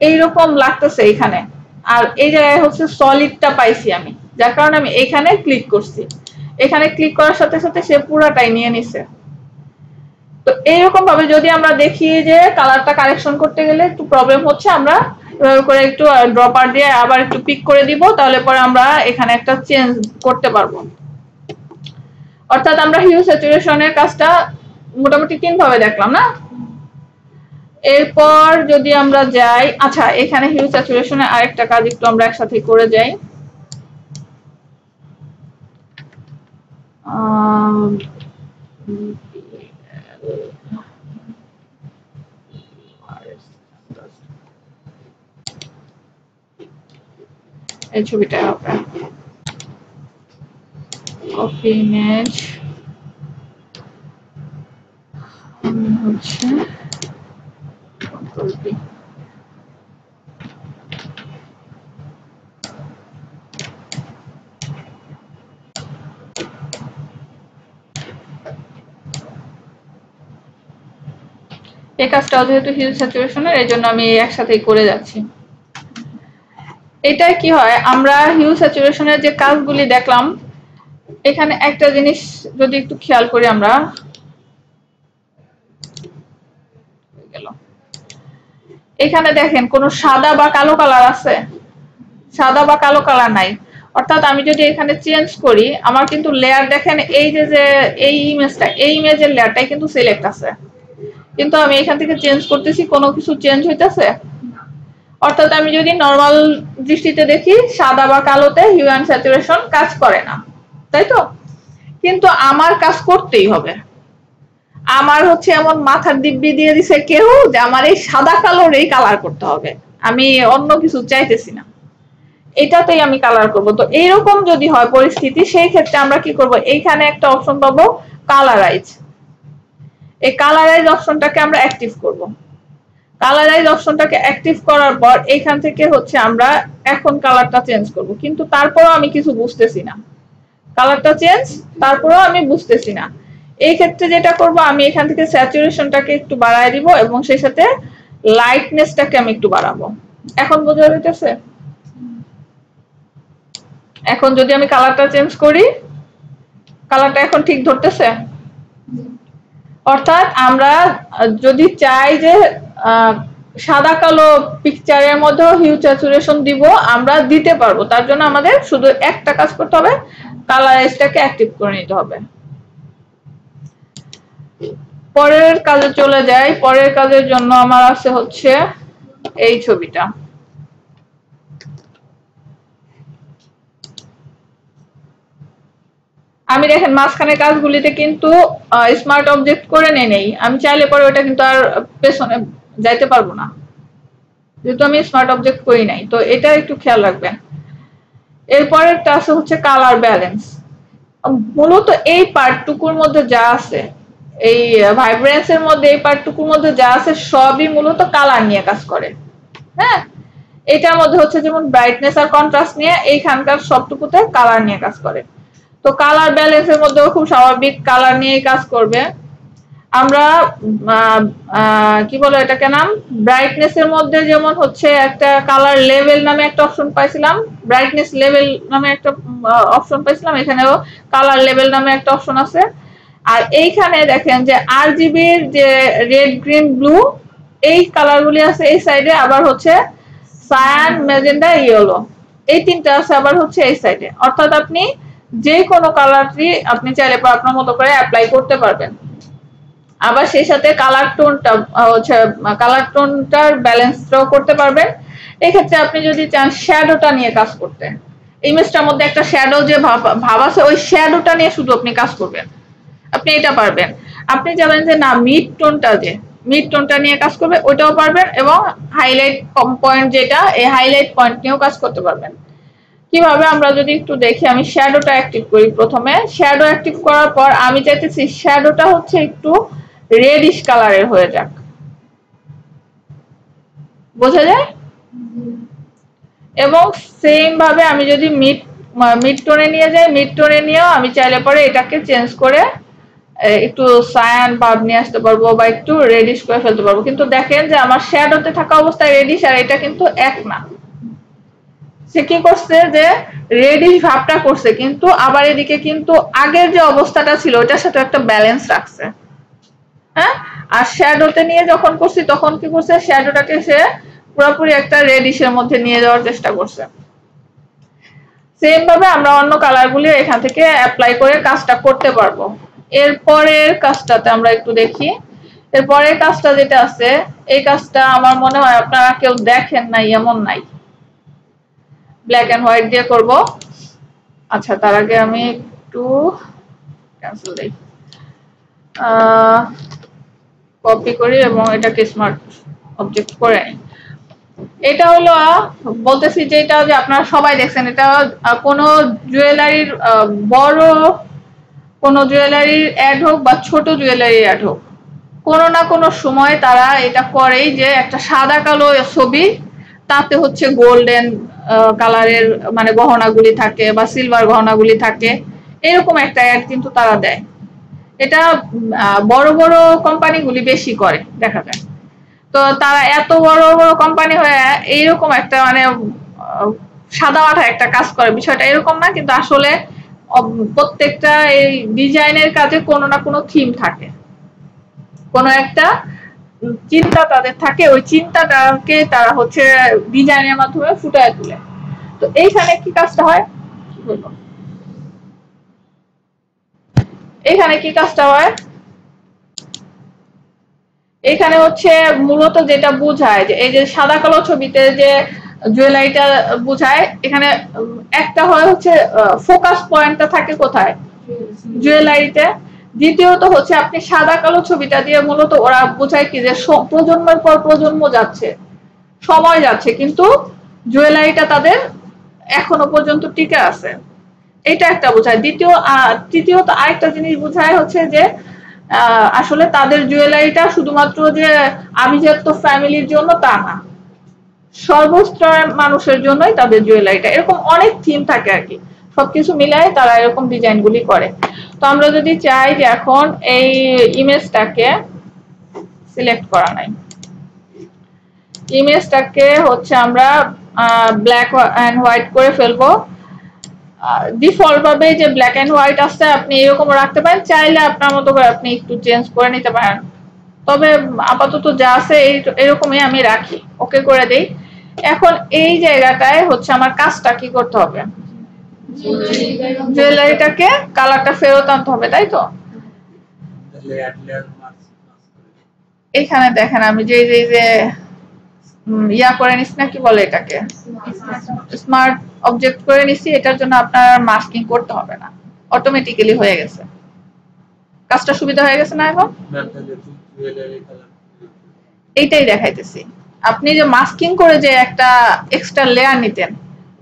এইরকম লাগতেছে এখানে, আর এই জায়গায় হচ্ছে সলিডটা পাইছি আমি, যার কারণে আমি এখানে ক্লিক করছি। এখানে ক্লিক করার সাথে সাথে সে পুরাটাই নিয়ে নিছে। তো এইরকম ভাবে যদি আমরা দেখি যে কালারটা কারেকশন করতে গেলে একটু প্রবলেম হচ্ছে, আমরা এভাবে করে একটু ড্রপার দিয়ে আবার একটু পিক করে দিব, তাহলে পরে আমরা এখানে একটা চেঞ্জ করতে পারবো। অর্থাৎ আমরা হিউ স্যাচুরেশনের কাজটা মোটামুটি 3 ভাবে দেখলাম না। এরপর যদি আমরা যাই, আচ্ছা এখানে হিউ স্যাচুরেশনের আরেকটা কাজ একটু আমরা একসাথে করে যাই। এই ছবিটা হবে কপি ইমেজ, হচ্ছে কন্ট্রোল পি। এই কাজটাও যেহেতু হিউ স্যাচুরেশনের, এই জন্য আমি একসাথেই করে যাচ্ছি। এটা কি হয়, আমরা হিউ স্যাচুরেশনের যে কাজগুলি দেখলাম, এখানে একটা জিনিস যদি একটু খেয়াল করি আমরা, এখানে দেখেন কোনো সাদা বা কালো কালার আছে? সাদা বা কালো কালার নাই। অর্থাৎ আমি যদি এখানে চেঞ্জ করি, আমার কিন্তু লেয়ার দেখেন এই যে এই ইমেজটা, এই ইমেজের লেয়ারটাই কিন্তু সিলেক্ট আছে, কিন্তু আমি এখান থেকে চেঞ্জ করতেছি, কোনো কিছু চেঞ্জ হইতেছে? অর্থাৎ আমি যদি নরমাল দৃষ্টিতে দেখি, সাদা বা কালোতে হিউ অ্যান্ড স্যাচুরেশন কাজ করে না, তাই তো? কিন্তু আমার কাজ করতেই হবে। আমার হচ্ছে এমন মাথার দিব্যি দিয়ে দিছে কেউ যে আমার এই সাদা কালোর এই কালার করতে হবে, আমি অন্য কিছু চাইতেছি না, এটাতেই আমি কালার করব। তো এইরকম যদি হয় পরিস্থিতি, সেই ক্ষেত্রে আমরা কি করব, এইখানে একটা অপশন পাবো কালারাইজ। এই কালারাইজ অপশনটাকে আমরা অ্যাক্টিভ করব। কালারাইজ অপশনটাকে অ্যাক্টিভ করার পর এইখান থেকে হচ্ছে আমরা এখন কালারটা চেঞ্জ করব, কিন্তু তারপরও আমি কিছু বুঝতেছি না, কালারটা চেঞ্জ, তারপরও আমি বুঝতেছি না। এই ক্ষেত্রে যেটা করব, আমি এখান থেকে স্যাচুরেশনটাকে একটু বাড়ায় দিব এবং সেই সাথে লাইটনেসটাকে আমি একটু বাড়াবো। এখন বোঝা যাইতেছে? এখন যদি আমি কালারটা চেঞ্জ করি, কালারটা এখন ঠিক ধরতেছে? অর্থাৎ আমরা যদি চাই যে সাদা কালো পিকচারের মধ্যে হিউ স্যাচুরেশন দিব, আমরা দিতে পারবো। তার জন্য আমাদের শুধু একটা কাজ করতে হবে, কালারাইজটাকে অ্যাক্টিভ করে নিতে হবে। পরের কাজে চলে যাই। পরের কাজের জন্য আমার আছে হচ্ছে এই ছবিটা। আমি দেখেন মাঝখানে কাজগুলিতে কিন্তু স্মার্ট অবজেক্ট করে নেই, আমি চাইলে পরে ওটা কিন্তু আর পেছনে যাইতে পারবো না, যেহেতু আমি স্মার্ট অবজেক্ট করি নাই। তো এটা একটু খেয়াল রাখবেন। এরপরেরটা আছে হচ্ছে কালার ব্যালেন্স। মূলত এই পার্টটুকুর মধ্যে যা আছে, এই ভাইব্রেন্সের মধ্যে এই পার্টটুকুর মধ্যে যা আছে, সবই মূলত কালার নিয়ে কাজ করে। হ্যাঁ, এটার মধ্যে হচ্ছে যেমন ব্রাইটনেস আর কন্ট্রাস্ট নিয়ে, এইখানকার সবটুকুতে কালার নিয়ে কাজ করে। তো কালার ব্যালেন্সের মধ্যেও খুব স্বাভাবিক কালার নিয়ে কাজ করবে। আমরা কি বলে এটাকে নাম, ব্রাইটনেস এর মধ্যে যেমন হচ্ছে একটা কালার লেভেল নামে একটা অপশন পাইছিলাম, ব্রাইটনেস লেভেল নামে একটা অপশন পাইছিলাম, এখানেও কালার লেভেল নামে একটা অপশন আছে। আর এইখানে দেখেন যে আরজিবির যে রেড গ্রিন ব্লু এই কালারগুলি আছে এই সাইডে, আবার হচ্ছে সায়ান ম্যাজেন্ডা ইয়েলো এই তিনটা আছে আবার হচ্ছে এই সাইডে। অর্থাৎ আপনি যে কোনো কালারটি আপনি চাইলে আপনার মতো করে অ্যাপ্লাই করতে পারবেন। আবার সেই সাথে কালার টোনটা হচ্ছে কালার টোনটার ব্যালেন্সটাও করতে পারবেন। এই ক্ষেত্রে আপনি যদি চান শ্যাডোটা নিয়ে কাজ করতে, ইমেজটার মধ্যে একটা শ্যাডো যে ভাব আছে, ওই শ্যাডোটা নিয়ে শুধু আপনি কাজ করবেন, আপনি এটা পারবেন। আপনি যাবেন যে না মিড টোনটা যে মিড টোনটা নিয়ে কাজ করবে ওইটাও পারবেন, এবং হাইলাইট পয়েন্ট যেটা, এই হাইলাইট পয়েন্ট নিয়েও কাজ করতে পারবেন। কিভাবে আমরা যদি একটু দেখি, আমি শ্যাডোটা অ্যাক্টিভ করি। প্রথমে শ্যাডো অ্যাক্টিভ করার পর আমি চাইতেছি শ্যাডোটা হচ্ছে একটু রেডিশ কালারের হয়ে যাক, বোঝা যায়? এবং সেম ভাবে আমি যদি মিড টোনে নিয়ে যাই, মিড টোনে নিয়েও আমি চাইলে পরে এটাকে চেঞ্জ করে একটু সায়ান ভাব নিয়ে আসতে পারবো বা একটু রেডিশ করে ফেলতে পারবো। কিন্তু দেখেন যে আমার শ্যাডোতে থাকা অবস্থায় রেডিশ আর এটা কিন্তু এক না। সে কি করছে যে রেডিশ ভাবটা করছে, কিন্তু আবার এদিকে কিন্তু আগের যে অবস্থাটা ছিল ওটার সাথে একটা ব্যালেন্স রাখছে। হ্যাঁ, আর শ্যাডোতে নিয়ে যখন করছি তখন কি করছে, শ্যাডোটাকে সে পুরোপুরি একটা রেডিশের মধ্যে নিয়ে যাওয়ার চেষ্টা করছে। সেম ভাবে আমরা অন্য কালারগুলি এখান থেকে অ্যাপ্লাই করে কাজটা করতে পারবো। এরপরের কাজটাতে আমরা একটু দেখি। এরপরের কাজটা যেটা আছে, এই কাজটা আমার মনে হয় আপনারা কেউ দেখেন নাই এমন নাই, ব্ল্যাক এন্ড হোয়াইট দিয়ে করব। আচ্ছা, তার আগে আমি একটু ক্যান্সেল দেই, কপি করি এবং এটাকে স্মার্ট অবজেক্ট করে নিই। এটা হলো বলতেছি যে এটা যে আপনারা সবাই দেখছেন, এটা কোনো জুয়েলারির বড় কোনো জুয়েলারির অ্যাড হোক বা ছোট জুয়েলারির অ্যাড হোক, কোনো না কোনো সময় তারা এটা করেই যে একটা সাদা কালো ছবি, তাতে হচ্ছে গোল্ডেন কালারের মানে গহনাগুলি থাকে বা সিলভার গহনাগুলি থাকে, এরকম একটা অ্যাড কিন্তু তারা দেয়। এটা বড় বড় কোম্পানিগুলি বেশি করে দেখা যায়। তো তারা এত বড় বড় কোম্পানি হয়ে এইরকম একটা মানে সাদা মাথা একটা কাজ করে, বিষয়টা এরকম না, কিন্তু আসলে প্রত্যেকটা এই ডিজাইনের কাজে কোনো না কোনো থিম থাকে, কোনো একটা চিন্তা তাদের থাকে, ওই চিন্তাটাকে তারা হচ্ছে ডিজাইনের মাধ্যমে ফুটায় তুলে। তো এইখানে কি কাজটা হয়, এখানে কি কাজটা হয়, এখানে হচ্ছে মূলত যেটা বোঝায় যে এই যে সাদা কালো ছবিতে যে জুয়েলারিটা বোঝায়, এখানে একটা হয় হচ্ছে ফোকাস পয়েন্টটা থাকে কোথায়, জুয়েলারিতে। দ্বিতীয়ত হচ্ছে আপনি সাদা কালো ছবিটা দিয়ে মূলত ওরা বোঝায় কি যে প্রজন্মের পর প্রজন্ম যাচ্ছে, সময় যাচ্ছে, কিন্তু জুয়েলারিটা তাদের এখনো পর্যন্ত টিকে আছে, এটা একটা বোঝায়। তৃতীয়ত আরেকটা জিনিস বোঝায় হচ্ছে যে আসলে তাদের জুয়েলারিটা শুধুমাত্র যে আভিজাত্য ফ্যামিলির জন্য তা না, সর্বস্তরের মানুষের জন্যই তাদের জুয়েলারিটা, এরকম অনেক থিম থাকে আর কি, সবকিছু মিলাই তারা এরকম ডিজাইনগুলি করে। তো আমরা যদি চাই যে এখন এই ইমেজটাকে সিলেক্ট করা নাই, ইমেজটাকে হচ্ছে আমরা ব্ল্যাক এন্ড হোয়াইট করে ফেলবো। ডিফল্ট ভাবে যে ব্ল্যাক এন্ড হোয়াইট আছে আপনি এরকম রাখতে পারেন, চাইলে আপনার মতো করে আপনি একটু চেঞ্জ করে নিতে পারেন, তবে আপাতত যা আছে এরকমই আমি রাখি, ওকে করে দেই। এখন এই জায়গাটায় হচ্ছে আমার কাজটা কি করতে হবে, জুয়েলারিটাকে কালারটা ফেরত আনতে হবে, তাই তো? এখানে দেখেন আমি যে ইয়া করে নিছি না, কি বলে এটাকে, স্মার্ট অবজেক্ট করে নিছি, এটার জন্য আপনার মাস্কিং করতে হবে না, অটোমেটিক্যালি হয়ে গেছে, কাজটা সুবিধা হয়ে গেছে না? এখন এইটাই দেখাইতেছি, আপনি যে মাস্কিং করে যে একটা এক্সট্রা লেয়ার নিতেন,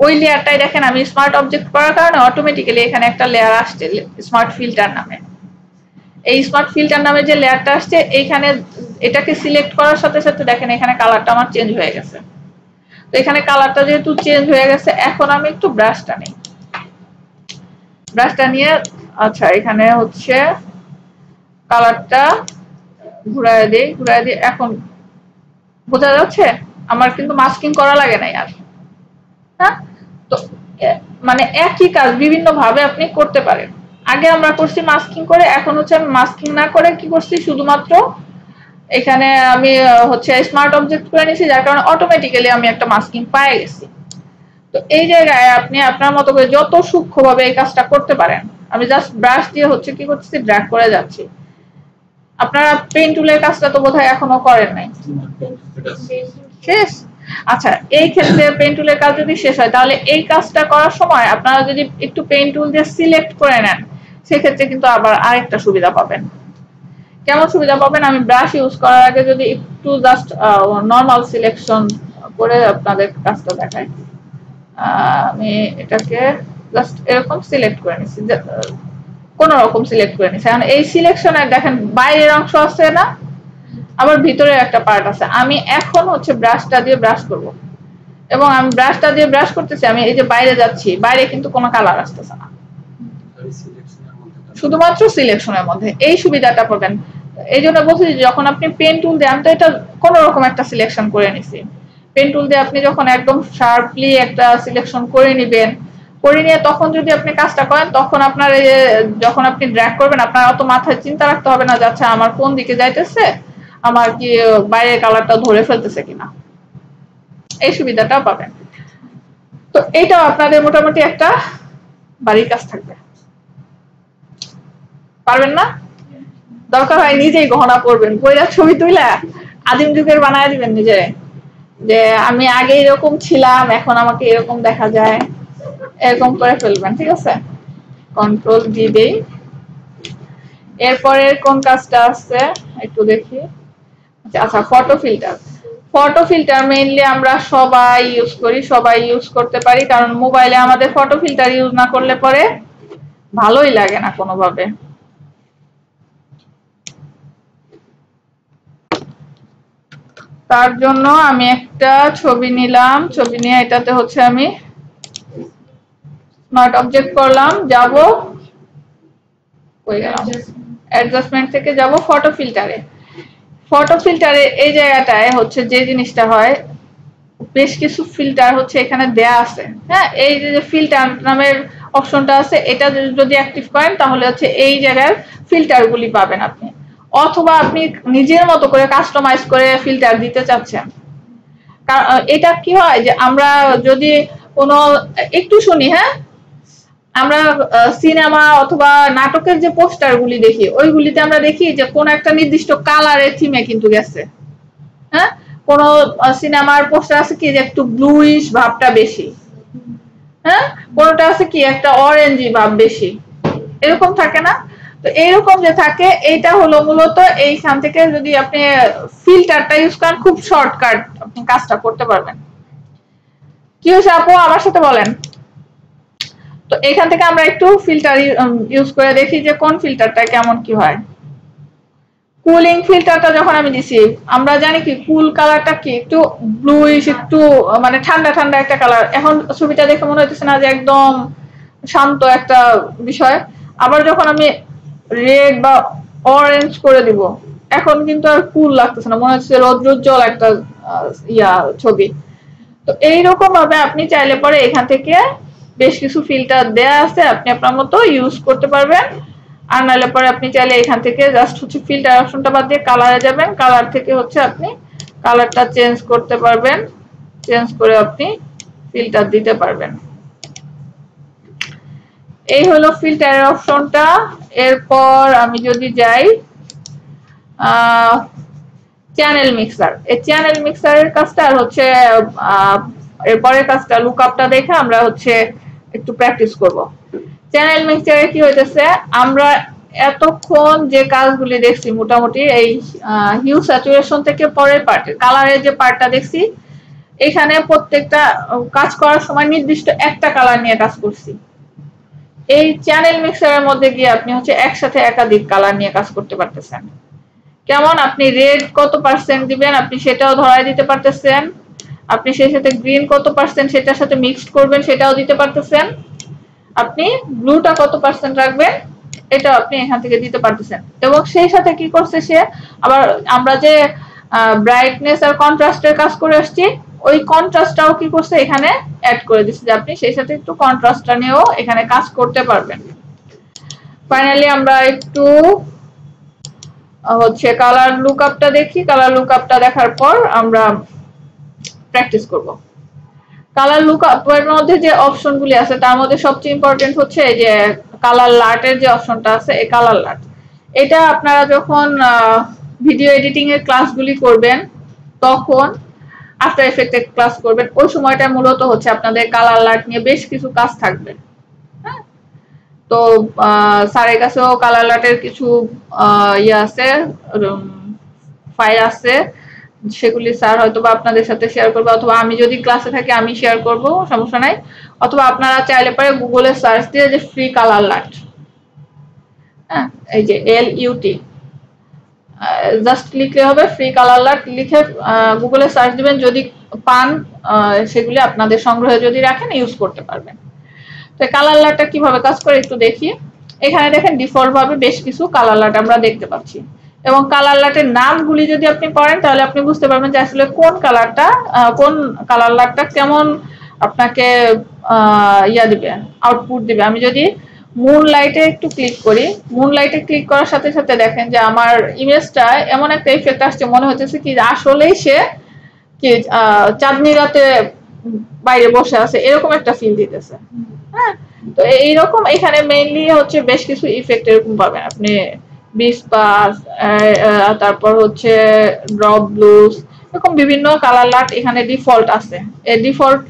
ওই লেয়ারটাই দেখেন আমি স্মার্ট অবজেক্ট করার কারণে অটোমেটিক্যালি এখানে একটা লেয়ার আসছে স্মার্ট ফিল্টার নামে। এই স্মার্ট ফিল্টার নামে যে লেয়ারটা আসছে, এইখানে এটাকে সিলেক্ট করার সাথে সাথে দেখেন এখানে কালারটা আমার চেঞ্জ হয়ে গেছে। তো এখানে কালারটা যেহেতু চেঞ্জ হয়ে গেছে, এখন আমি একটু ব্রাশটা নিই, ব্রাশটা নিয়ে আচ্ছা এখানে হচ্ছে কালারটা ঘুরায় দিই, এখন বোঝা যাচ্ছে আমার কিন্তু মাস্কিং করা লাগে নাই আর। হ্যাঁ, তো মানে একই কাজ বিভিন্ন ভাবে আপনি করতে পারেন। আগে আমরা করছি মাস্কিং করে, এখন হচ্ছে আমি মাস্কিং না করে কি করছি, শুধুমাত্র এখানে আমি হচ্ছে স্মার্ট অবজেক্ট করে নিয়েছি, যার কারণে অটোমেটিক্যালি আমি একটা মাস্কিং পেয়ে গেছি। তো এই জায়গায় আপনি আপনার মতো করে যত সূক্ষ্মভাবে এই কাজটা করতে পারেন। আমি জাস্ট ব্রাশ দিয়ে হচ্ছে কি করতেছি, ড্র্যাগ করে যাচ্ছি। আপনারা পেন টুলের কাজটা তো বোধহয় এখনো করেন নাই, শেষ? আচ্ছা, এই ক্ষেত্রে পেন টুলের কাজ যদি শেষ হয়, তাহলে এই কাজটা করার সময় আপনারা যদি একটু পেন টুল দিয়ে সিলেক্ট করে নেন, সেক্ষেত্রে কিন্তু আবার আরেকটা সুবিধা পাবেন। কেমন সুবিধা পাবেন, আমি ব্রাশ ইউজ করার আগে যদি একটু জাস্ট নর্মাল সিলেকশন করে আপনাদের কাজটা দেখাই। আমি এটাকে জাস্ট এরকম সিলেক্ট করে নিচ্ছি, কোন রকম সিলেক্ট করে নিচ্ছি। এখন এই সিলেকশনে দেখেন বাইরের অংশ আছে না, আবার ভিতরে একটা পার্ট আছে। আমি এখন হচ্ছে ব্রাশটা দিয়ে ব্রাশ করব, এবং আমি ব্রাশটা দিয়ে ব্রাশ করতেছি, আমি এই যে বাইরে যাচ্ছি, বাইরে কিন্তু কোনো কালার আসতেছে না, শুধুমাত্র সিলেকশনের মধ্যে এই সুবিধাটা পাবেন। এই জন্য বলছি যখন আপনি পেন টুল দিয়ে, আমি তো এটা কোন রকম একটা সিলেকশন করে নিছি, পেন টুল দিয়ে আপনি যখন একদম শার্পলি একটা সিলেকশন করে নিবেন, করে নিয়ে তখন যদি আপনি কাজটা করেন, তখন আপনার এই যে যখন আপনি ড্র্যাগ করবেন, আপনার অত মাথায় চিন্তা রাখতে হবে না যে আচ্ছা আমার কোন দিকে যাইতেছে, আমার কি বাইরের কালারটা ধরে ফেলতেছে কিনা, এই সুবিধাটাও পাবেন। তো এইটাও আপনাদের মোটামুটি একটা বাড়ির কাজ থাকবে। পারবেন না? দরকার হয় নিজেই গহনা পরবেন, কইরা ছবি তুইলা আদিম যুগের বানায় দিবেন নিজেরে, যে আমি আগে এরকম ছিলাম, এখন আমাকে এরকম দেখা যায়, এরকম করে ফেলবেন। ঠিক আছে, কন্ট্রোল ডি দেই। এরপরের কোন কাজটা আছে একটু দেখি। আচ্ছা, photo filter. Photo filter mainly আমরা সবাই ইউজ করি, সবাই ইউজ করতে পারি, কারণ মোবাইলে আমাদের ফটো ফিল্টার ইউজ না করলে পরে ভালোই লাগে না কোনোভাবে। তার জন্য আমি একটা ছবি নিলাম, ছবি নিয়ে এটাতে হচ্ছে আমি নট অবজেক্ট করলাম, যাব অ্যাডজাস্টমেন্ট থেকে যাব ফটো ফিল্টারে। ফটো ফিল্টারে এই জায়গাটায় হচ্ছে যে জিনিসটা হয়, বেশ কিছু ফিল্টার হচ্ছে এখানে দেয়া আছে। হ্যাঁ, এই যে ফিল্টার নামের অপশনটা আছে, এটা যদি অ্যাক্টিভ করেন তাহলে হচ্ছে এই জায়গার ফিল্টারগুলি পাবেন আপনি, অথবা আপনি নিজের মতো করে কাস্টমাইজ করে ফিল্টার দিতে চাচ্ছেন। এটা কি হয় যে আমরা যদি কোনো একটু শুনি, হ্যাঁ, আমরা সিনেমা অথবা নাটকের যে পোস্টারগুলি দেখি, ওইগুলিতে আমরা দেখি যে কোন একটা নির্দিষ্ট কালারের থিমে কিন্তু গেছে। হ্যাঁ, কোন সিনেমার পোস্টার আছে কি যে একটু ব্লুইশ ভাবটা বেশি, হ্যাঁ, কোনটা আছে কি একটা অরেঞ্জি ভাব বেশি, এরকম থাকে না? তো এইরকম যে থাকে, এইটা হলো মূলত এইখান থেকে যদি আপনি ফিল্টারটা ইউজ করেন, খুব শর্টকাট আপনি কাজটা করতে পারবেন। কি হয়েছে আপু, আমার সাথে বলেন। তো এখান থেকে আমরা একটু ফিল্টার ইউজ করে দেখি যে কোন ফিল্টারটা কেমন কি হয়। কুলিং ফিল্টারটা যখন আমি দিছি, আমরা জানি কি কুল কালারটা কি একটু ব্লুইশ, একটু মানে ঠান্ডা ঠান্ডা একটা কালার। এখন ছবিটা দেখে মনে হচ্ছে না যে একদম শান্ত একটা বিষয়। আবার যখন আমি রেড বা অরেঞ্জ করে দিব, এখন কিন্তু আর কুল লাগতেছে না, মনে হচ্ছে রৌদ্রোজ্জ্বল একটা ছবি। তো এইরকম ভাবে আপনি চাইলে পরে এখান থেকে বেশ কিছু ফিল্টার দেয়া আছে, আপনি আপনার মতো ইউজ করতে পারবেন। আর নাহলে পরে আপনি চাইলে এখান থেকে জাস্ট হচ্ছে ফিল্টার অপশনটা বাদ দিয়ে কালারে যাবেন, কালার থেকে হচ্ছে আপনি কালারটা চেঞ্জ করতে পারবেন, চেঞ্জ করে আপনি ফিল্টার দিতে পারবেন। এই হলো ফিল্টারের অপশনটা। এরপর আমি যদি যাই চ্যানেল মিক্সার, এই চ্যানেল মিক্সারের কাজটা আর হচ্ছে এরপরের কাজটা লুকআপটা দেখে আমরা হচ্ছে একটু প্র্যাকটিস করব। চ্যানেল মিক্সারে কি হইতেছে, আমরা এতক্ষণ যে কাজগুলি দেখছি মোটামুটি এই হিউ স্যাচুরেশন থেকে পরের পার্টে কালারের যে পার্টটা দেখছি, এখানে প্রত্যেকটা কাজ করার সময় নির্দিষ্ট একটা কালার নিয়ে কাজ করছি। এই চ্যানেল মিক্সারের মধ্যে গিয়ে আপনি হচ্ছে একসাথে একাধিক কালার নিয়ে কাজ করতে পারতেছেন। কেমন, আপনি রেড কত পার্সেন্ট দিবেন আপনি সেটাও ধরায় দিতে পারতেছেন, আপনি সেই সাথে গ্রিন কত পার্সেন্ট সেটার সাথে মিক্সড করবেন সেটাও দিতে পারতেছেন, আপনি ব্লুটা কত পার্সেন্ট রাখবেন এটা আপনি এখান থেকে দিতে পারতেছেন। এবং সেই সাথে কি করছে সে, আবার আমরা যে ব্রাইটনেস আর কন্ট্রাস্টের কাজ করে আসছি, ওই কন্ট্রাস্টটাও কি করছে এখানে অ্যাড করে দিচ্ছে, যে আপনি সেই সাথে একটু কন্ট্রাস্টটা নিয়েও এখানে কাজ করতে পারবেন। ফাইনালি আমরা একটু হচ্ছে কালার লুকআপটা দেখি, কালার লুকআপটা দেখার পর আমরা প্র্যাকটিস করব। কালার লুকআপের মধ্যে যে অপশনগুলি আছে তার মধ্যে সবচেয়ে ইম্পর্টেন্ট হচ্ছে এই যে কালার লার্টের যে অপশনটা আছে, এই কালার লার্ট, এটা আপনারা যখন ভিডিও এডিটিং এর ক্লাসগুলি করবেন, তখন আফটার এফেক্টের ক্লাস করবেন, ওই সময়টা মূলত হচ্ছে আপনাদের কালার লার্ট নিয়ে বেশ কিছু কাজ থাকবে। হ্যাঁ, তো স্যারের কাছেও কালার লাটের কিছু ইয়ে আছে, ফাইল আছে, সেগুলি স্যার হয়তো বা আপনাদের সাথে শেয়ার করবে, অথবা আমি যদি ক্লাসে থাকি আমি শেয়ার করব, সমস্যা নাই। অথবা আপনারা চাইলে পরে গুগলে সার্চ দিয়ে যে ফ্রি কালার লাট, হ্যাঁ এই যে LUT জাস্ট লিখলে হবে, ফ্রি কালার লাট লিখে গুগলে সার্চ দিবেন, যদি পান সেগুলি আপনাদের সংগ্রহে যদি রাখেন ইউজ করতে পারবেন। তো কালার লাটটা কিভাবে কাজ করে একটু দেখি। এখানে দেখেন ডিফল্ট ভাবে বেশ কিছু কালার লাট আমরা দেখতে পাচ্ছি, এবং কালার লাটের নামগুলি যদি আপনি পড়েন তাহলে আপনি বুঝতে পারবেন যে আসলে কোন কালারটা, কোন কালার লাটটা কেমন আপনাকে ইয়া দিবে, আউটপুট দিবে। আমি যদি মুন লাইটে একটু ক্লিক করি, মুন লাইটে ক্লিক করার সাথে সাথে দেখেন যে আমার ইমেজটা এমন একটা ইফেক্ট আসছে, মনে হচ্ছে কি আসলেই সে কি চাঁদনি রাতে বাইরে বসে আছে, এরকম একটা ফিল দিতেছে। হ্যাঁ, তো এইরকম এখানে মেইনলি হচ্ছে বেশ কিছু ইফেক্ট এরকম পাবেন আপনি, বিসপাস, তারপর হচ্ছে ড্রপ ব্লুস, এরকম বিভিন্ন কালার লাট এখানে ডিফল্ট আছে। এই ডিফল্ট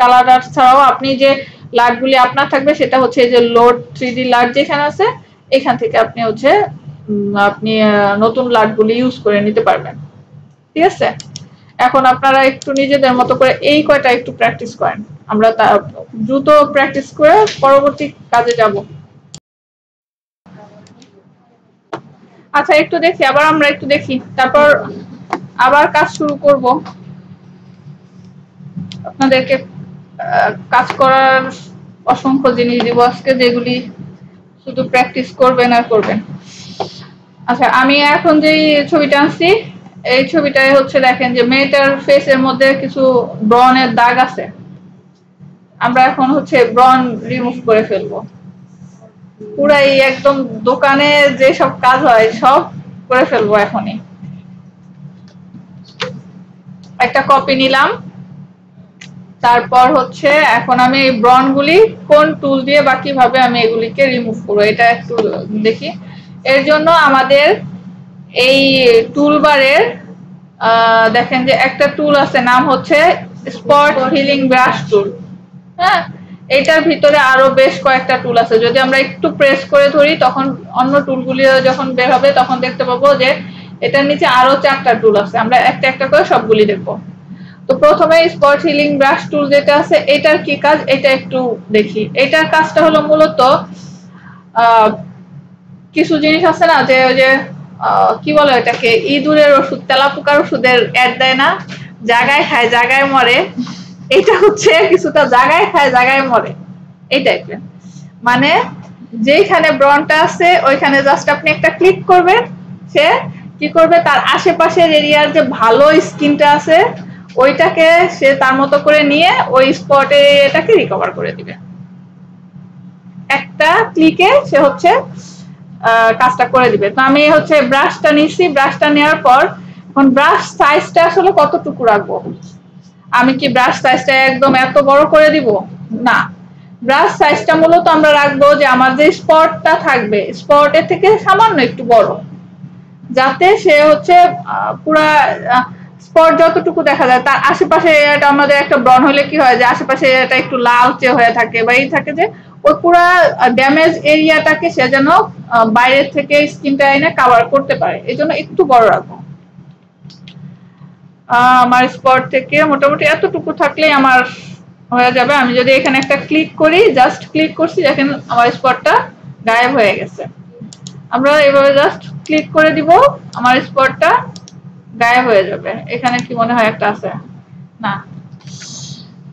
কালার লাট ছাড়াও আপনি যে লাটগুলি আপনার থাকবে সেটা হচ্ছে এই যে লোড 3D লাট যেখানে আছে, এখান থেকে আপনি হচ্ছে আপনি নতুন লাটগুলি ইউজ করে নিতে পারবেন। ঠিক আছে, এখন আপনারা একটু নিজেদের মতো করে এই কয়টা একটু প্র্যাকটিস করেন, আমরা দ্রুত প্র্যাকটিস করে পরবর্তী কাজে যাব। আচ্ছা একটু দেখি, আবার আমরা একটু দেখি, তারপর আবার কাজ শুরু করব। আপনাদেরকে কাজ করার অসংখ্য জিনিস দিব আজকে, যেগুলি শুধু প্র্যাকটিস করবেন আর করবেন। আচ্ছা আমি এখন যে ছবিটা আনছি, এই ছবিটায় হচ্ছে দেখেন যে মেয়েটার ফেসের মধ্যে কিছু ব্রনের দাগ আছে, আমরা এখন হচ্ছে ব্রন রিমুভ করে ফেলবো। পুরাই একদম দোকানে যে সব কাজ হয় সব করে ফেলবো এখনই। একটা কপি নিলাম, তারপর হচ্ছে এখন আমি এই ব্রন গুলি কোন টুল দিয়ে বা কিভাবে আমি এগুলিকে রিমুভ করবো এটা একটু দেখি। এর জন্য আমাদের এই টুলবারের দেখেন যে একটা টুল আছে, নাম হচ্ছে স্পট হিলিং ব্রাশ টুল। হ্যাঁ, এটার ভিতরে আরো বেশ কয়েকটা টুল আছে, যদি আমরা একটু প্রেস করে ধরি তখন অন্য টুলগুলি যখন বের হবে তখন দেখতে পাবো যে এটার নিচে আরো 4টা টুল আছে, আমরা একটা একটা করে সবগুলি দেখবো। তো প্রথমে স্পট হিলিং ব্রাশ টুল যেটা আছে, এটার কি কাজ এটা একটু দেখি। এটার কাজটা হলো মূলত কিছু জিনিস আছে না যে ওই যে কি বলে এটাকে, ইঁদুরের ওষুধ, তেলাপোকার ওষুধের অ্যাড দেয় না, জায়গায় খায় জায়গায় মরে, এটা হচ্ছে কিছুটা জায়গায় খায় জায়গায় মরে এই টাইপের। মানে যেখানে ব্রনটা আছে ওইখানে জাস্ট আপনি একটা ক্লিক করবেন, সে কি করবে তার আশেপাশের এরিয়ার যে ভালো স্কিনটা আছে ওইটাকে সে তার মতো করে নিয়ে ওই স্পটে এটাকে রিকভার করে দিবে। একটা ক্লিকে সে হচ্ছে কাজটা করে দিবে। তো আমি হচ্ছে ব্রাশটা নিছি, ব্রাশটা নেওয়ার পর এখন ব্রাশ সাইজটা আসলে কতটুকু রাখবো, আমি কি ব্রাশ সাইজটা একদম এত বড় করে দিব না, ব্রাশ সাইজটা মূলত আমরা রাখবো যে আমার যে স্পটটা থাকবে স্পটের থেকে সামান্য একটু বড়, যাতে সে হচ্ছে পুরা স্পট যতটুকু দেখা যায় তার আশেপাশে এটা আমাদের একটা ব্রন হলে কি হয় যে আশেপাশে এটা একটু লালচে হয়ে থাকে বা এই থাকে, যে ওই পুরা ড্যামেজ এরিয়াটাকে সে যেন বাইরের থেকে স্কিনটা এনে কভার করতে পারে, এই জন্য একটু বড় রাখবো। আমার স্পট থেকে মোটামুটি এতটুকু থাকলেই আমার হয়ে যাবে। আমি যদি এখানে একটা ক্লিক করি, জাস্ট ক্লিক করছি, দেখেন আমার স্পটটা গায়েব হয়ে গেছে। আমরা এভাবে জাস্ট ক্লিক করে দিব, আমার স্পটটা গায়েব হয়ে যাবে। এখানে কি মনে হয় একটা আছে না?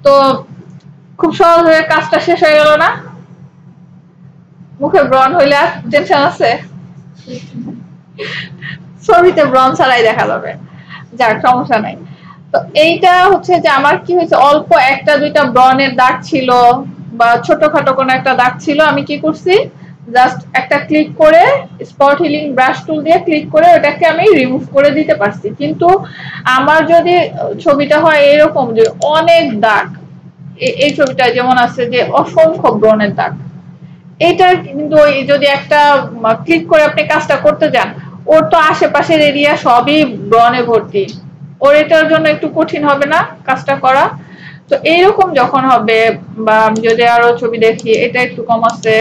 তো খুব সহজে কাজটা শেষ হয়ে গেল না? মুখে ব্রন হইলে আর টেনশন আছে? ছবিতে ব্রন ছাড়াই দেখা যাবে, যাক সমস্যা নাই। তো এইটা হচ্ছে যে আমার কি হয়েছে, অল্প একটা দুইটা ব্রনের দাগ ছিল বা ছোটখাটো কোনো একটা দাগ ছিল, আমি কি করছি জাস্ট একটা ক্লিক করে স্পট হিলিং ব্রাশ টুল দিয়ে ক্লিক করে ওটাকে আমি রিমুভ করে দিতে পারছি। কিন্তু আমার যদি ছবিটা হয় এরকম যে অনেক দাগ, এই ছবিটা যেমন আছে যে অসংখ্য ব্রনের দাগ, এইটার কিন্তু যদি একটা ক্লিক করে আপনি কাজটা করতে যান, ওর তো আশেপাশের এরিয়া সবই ব্রনে ভর্তি, ওর এটার জন্য একটু কঠিন হবে না কাজটা করা? তো এইরকম যখন হবে, বা আমি যদি আরো ছবি দেখি, এটা একটু কম আছে,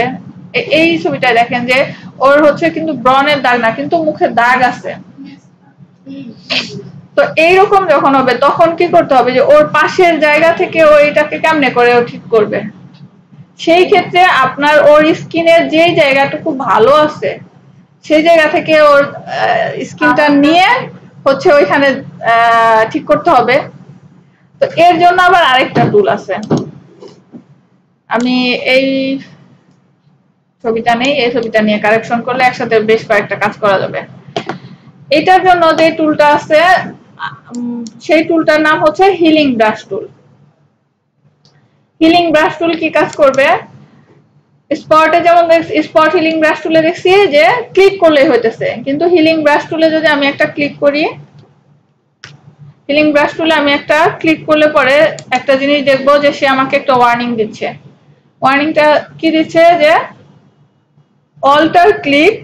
এই ছবিটা দেখেন যে ওর হচ্ছে কিন্তু ব্রণের দাগ না, কিন্তু মুখে দাগ আছে। তো এইরকম যখন হবে তখন কি করতে হবে যে ওর পাশের জায়গা থেকে ও এটাকে কেমনে করে ও ঠিক করবে। সেই ক্ষেত্রে আপনার ওর স্কিনের যে জায়গাটুকু ভালো আছে সেই জায়গা থেকে ওর স্কিনটা নিয়ে হচ্ছে ওইখানে ঠিক করতে হবে। তো এর জন্য আবার আরেকটা টুল আছে, আমি এই ছবিটা নেই, এই ছবিটা নিয়ে কারেকশন করলে একসাথে বেশ কয়েকটা কাজ করা যাবে। এটার জন্য যে টুলটা আছে সেই টুলটার নাম হচ্ছে হিলিং ব্রাশ টুল। হিলিং ব্রাশ টুল কি কাজ করবে, স্পটে যেমন স্পট হিলিং ব্রাশ টুলে দেখছি যে ক্লিক করলেই হইতেছে, কিন্তু হিলিং ব্রাশ টুলে যদি আমি একটা ক্লিক করি, হিলিং ব্রাশ টুলে আমি একটা ক্লিক করলে পরে একটা জিনিস দেখবো যে সে আমাকে একটা ওয়ার্নিং দিচ্ছে। ওয়ার্নিংটা কি দিচ্ছে যে alt click